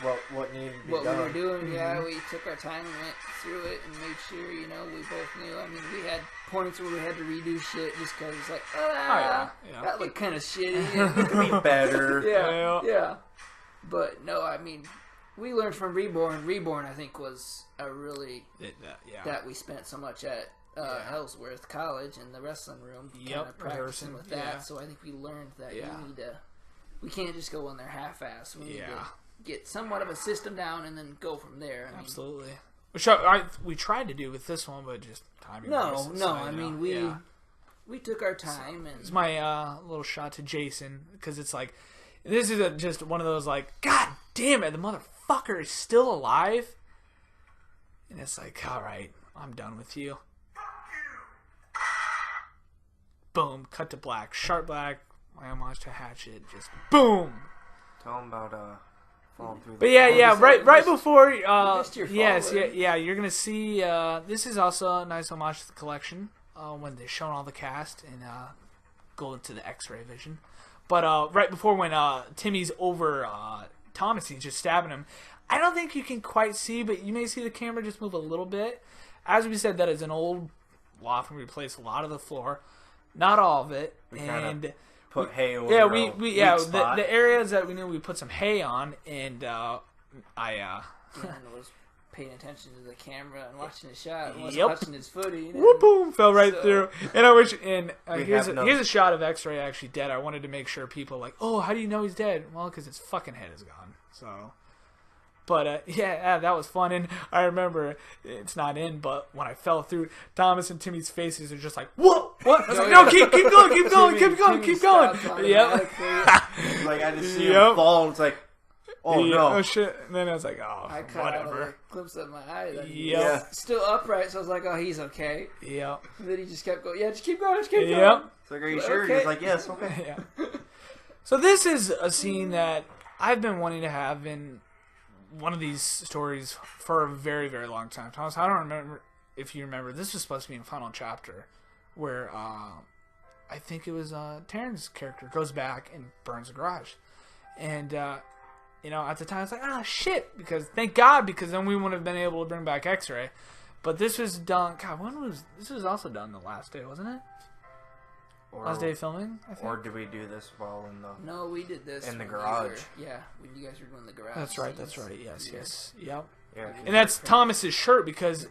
what needed to be what done. we were doing. Yeah, we took our time and went through it and made sure, we both knew. I mean, we had points where we had to redo shit just because it's like, yeah. that looked kind of shitty. It could be better. Yeah. But no, I mean, we learned from Reborn. Reborn, I think, was a really that we spent so much at Ellsworth College in the wrestling room, kind of practicing with that. Yeah. So I think we learned that you need to. We can't just go in there half-assed. We need to get somewhat of a system down and then go from there. I mean, absolutely. Which we tried to do with this one, but just timing. No. I mean, we took our time. And it's my little shot to Jason, because it's like, this is just one of those like, God damn it, the motherfucker is still alive. And it's like, all right, I'm done with you. Boom, cut to black, sharp black. My homage to Hatchet, just boom. Tell him about falling through. But right before yes, you're gonna see. This is also a nice homage to the collection when they're showing all the cast and go to the X-ray vision. But right before when Timmy's over Thomas, he's just stabbing him. I don't think you can quite see, but you may see the camera just move a little bit. As we said, that is an old loft, and we replaced a lot of the floor, not all of it, and. Put hay over. Yeah, the areas that we knew, we put some hay on, and Dan was paying attention to the camera and watching his shot, and wasn't watching his footy. Whoop, boom, fell right through. And I wish. And here's a shot of X-Ray actually dead. I wanted to make sure people like, oh, how do you know he's dead? Well, because his fucking head is gone. So. But, that was fun. And I remember, it's not in, but when I fell through, Thomas and Timmy's faces are just like, whoa, what? I was like, no, keep going. Yep. Like, I just see him fall, and it's like, oh, no. Oh, shit. And then I was like, oh, I cut whatever. out a glimpse of my eye. Yeah. Still upright, so I was like, oh, he's okay. Yep. And then he just kept going, just keep going. Yep. It's like, are you sure? Okay. He's like, yes, okay. Yeah. So this is a scene that I've been wanting to have in one of these stories for a very, very long time. Thomas, I don't remember if you remember. This was supposed to be in Final Chapter, where I think it was Taryn's character goes back and burns a garage. And, you know, at the time, it's like, ah, shit, because thank God, because then we wouldn't have been able to bring back X-Ray. But this was done, God, this was also done the last day, wasn't it? Last day of filming, I think. Or did we do this while in the... No, we did this in the when garage. when you guys were doing the garage. That's right, scenes. yes. Yep. Yeah. And that's Thomas's shirt, because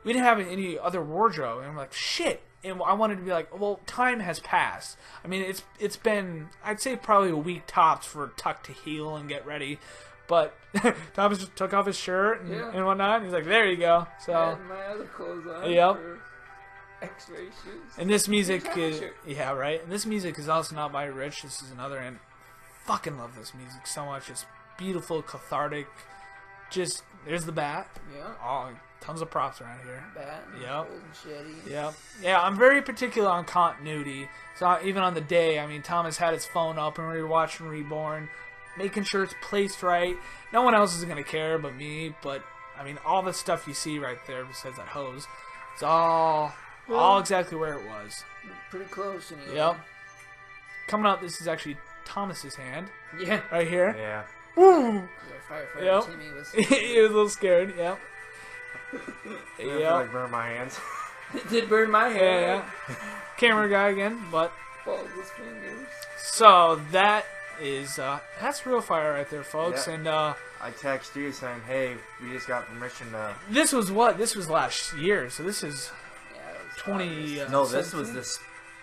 we didn't have any other wardrobe. And we're like, shit. And I wanted to be like, well, time has passed. I mean, it's been, I'd say probably a week tops for Tuck to heal and get ready. But Thomas just took off his shirt and whatnot. And he's like, there you go. So I had my other clothes on. Yep. For X-ray shoots. And this music is, yeah, right. And this music is also not by Rich. This is another, and fucking love this music so much. It's beautiful, cathartic. Just, there's the bat. Yeah. Oh, tons of props around here. Bat. Yep. Old machete. Yep. Yeah, I'm very particular on continuity. So even on the day, I mean, Thomas had his phone up and we were watching Reborn, making sure it's placed right. No one else is going to care but me. But, I mean, all the stuff you see right there besides that hose, it's all exactly where it was. Pretty close anyway. Yep. Coming up, this is actually Thomas's hand. Yeah. Right here. Yeah. Woo! Yeah, firefighter Yep. Timmy was... He was a little scared, yep. I feel like burn my hands. It did burn my hair. Yeah. Camera guy again, but... Balls his fingers. So, that is, that's real fire right there, folks, Yeah. and, I text you saying, hey, we just got permission to... this was what? This was last year, so this is Yeah, it was 20... No, this was this...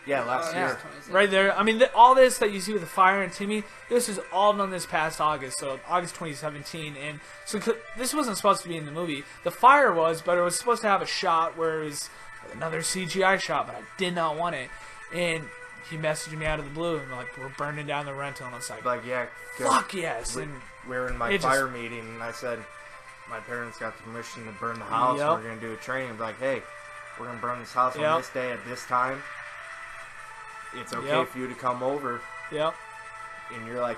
Yeah, last Yeah. year. Right there. I mean, all this that you see with the fire and Timmy, this is all done this past August, so August 2017. And so this wasn't supposed to be in the movie. The fire was, but it was supposed to have a shot where it was another CGI shot, but I did not want it. And he messaged me out of the blue, and like, we're burning down the rental. And I was like, Yeah, fuck yes. We, And we were in my it fire just- meeting, and I said, my parents got the permission to burn the house, and Yep. we're going to do a training. Like, hey, we're going to burn this house Yep. on this day at this time. It's okay Yep. for you to come over. Yep. And you're like,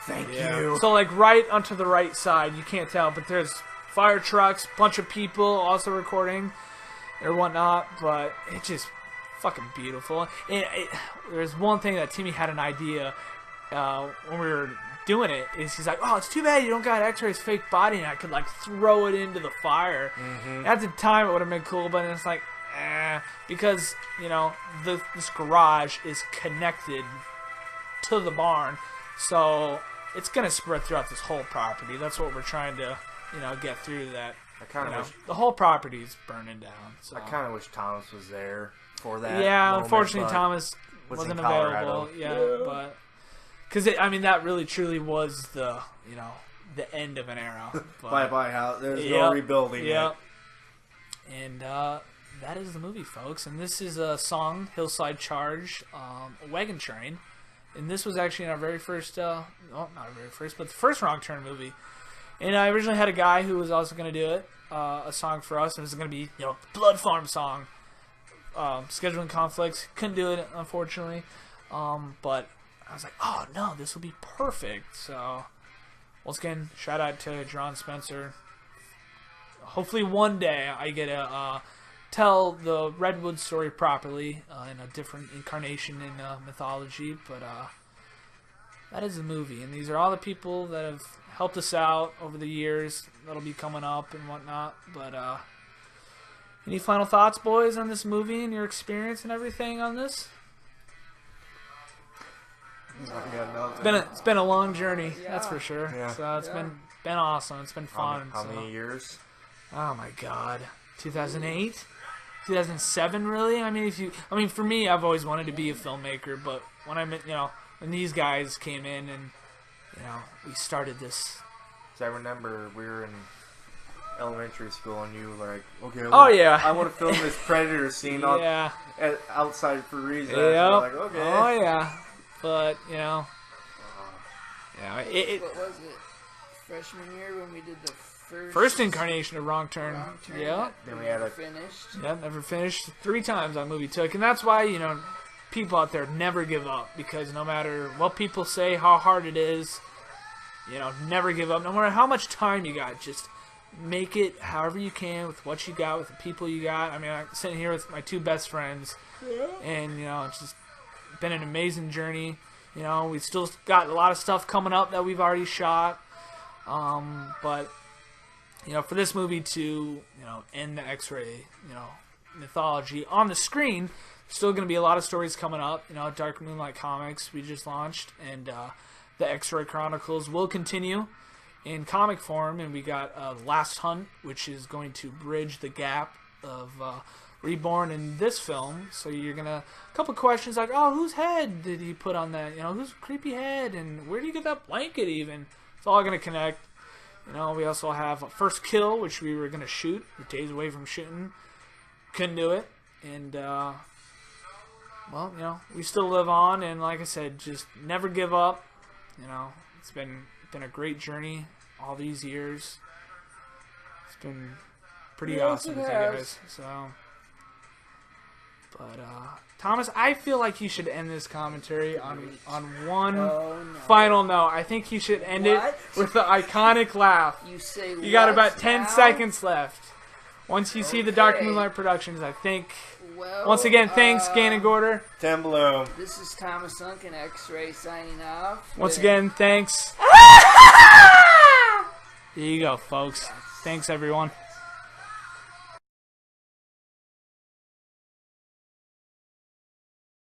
thank Yeah. you. So like right onto the right side, you can't tell, but there's fire trucks, bunch of people also recording or whatnot, but it's just fucking beautiful. And there's one thing that Timmy had an idea when we were doing it, is he's like, oh, it's too bad you don't got X-Ray's fake body, and I could like throw it into the fire. Mm-hmm. At the time it would have been cool, but it's like, because, you know, this garage is connected to the barn, so it's going to spread throughout this whole property. That's what we're trying to, you know, get through that. I kind You of know, wish the whole property's burning down. So. I kind of wish Thomas was there for that. Yeah, moment, unfortunately but Thomas was in wasn't available. Colorado. Yeah, but because I mean that really truly was the, you know, the end of an era. But, Bye-bye house. There's no Yep, rebuilding yep. it. And that is the movie, folks. And this is a song, Hillside Charge, Wagon Train. And this was actually in our very first, well, not our very first, but the first Wrong Turn movie. And I originally had a guy who was also going to do it, a song for us. It was going to be, you know, Blood Farm song. Scheduling conflicts. Couldn't do it, unfortunately. But I was like, oh, no, this will be perfect. So, once again, shout out to John Spencer. Hopefully one day I get to tell the Redwood story properly in a different incarnation in mythology. But that is the movie. And these are all the people that have helped us out over the years that'll be coming up and whatnot. But any final thoughts, boys, on this movie and your experience and everything on this? It's been a long journey, that's for sure. Yeah. So it's been awesome. It's been fun. How so. many years? Oh my God, 2008, 2007, really? I mean, for me, I've always wanted to be a filmmaker, but when when these guys came in and, you know, we started this. So I remember we were in elementary school and you were like, okay, I want to film this predator scene Yeah. outside for reasons. Yep. Like, okay. Oh yeah, but you know, yeah, What was it? Freshman year when we did the first incarnation of Wrong Turn. Wrong Turn Yeah. that Then we never had a- finished. Yeah, never finished. 3 times that movie took, and that's why, you know, people out there never give up, because no matter what people say, how hard it is, never give up. No matter how much time you got, just make it however you can with what you got, with the people you got. I mean, I'm sitting here with my two best friends, and it's just been an amazing journey. We still got a lot of stuff coming up that we've already shot, but for this movie to end the X-ray mythology on the screen, still going to be a lot of stories coming up. Dark Moonlight Comics we just launched, and the X-ray Chronicles will continue in comic form, and we got Last Hunt, which is going to bridge the gap of Reborn in this film. So you're gonna a couple questions like, oh, whose head did he put on that? Whose creepy head, and where do you get that blanket? Even it's all gonna connect. We also have First Kill, which we were gonna shoot. We're days away from shooting, couldn't do it, and we still live on. And like I said, just never give up. It's been a great journey all these years. It's been pretty awesome with you guys. So. But Thomas, I feel like you should end this commentary on one final note. I think you should end it with the iconic laugh. You got about 10 seconds left. Once you see the Dark Moonlight Productions, I think. Once again, thanks, Ganon Gorder. Tim Blohm. This is Thomas Sunken, X-Ray signing off. Once again, thanks. There you go, folks. Thanks, everyone.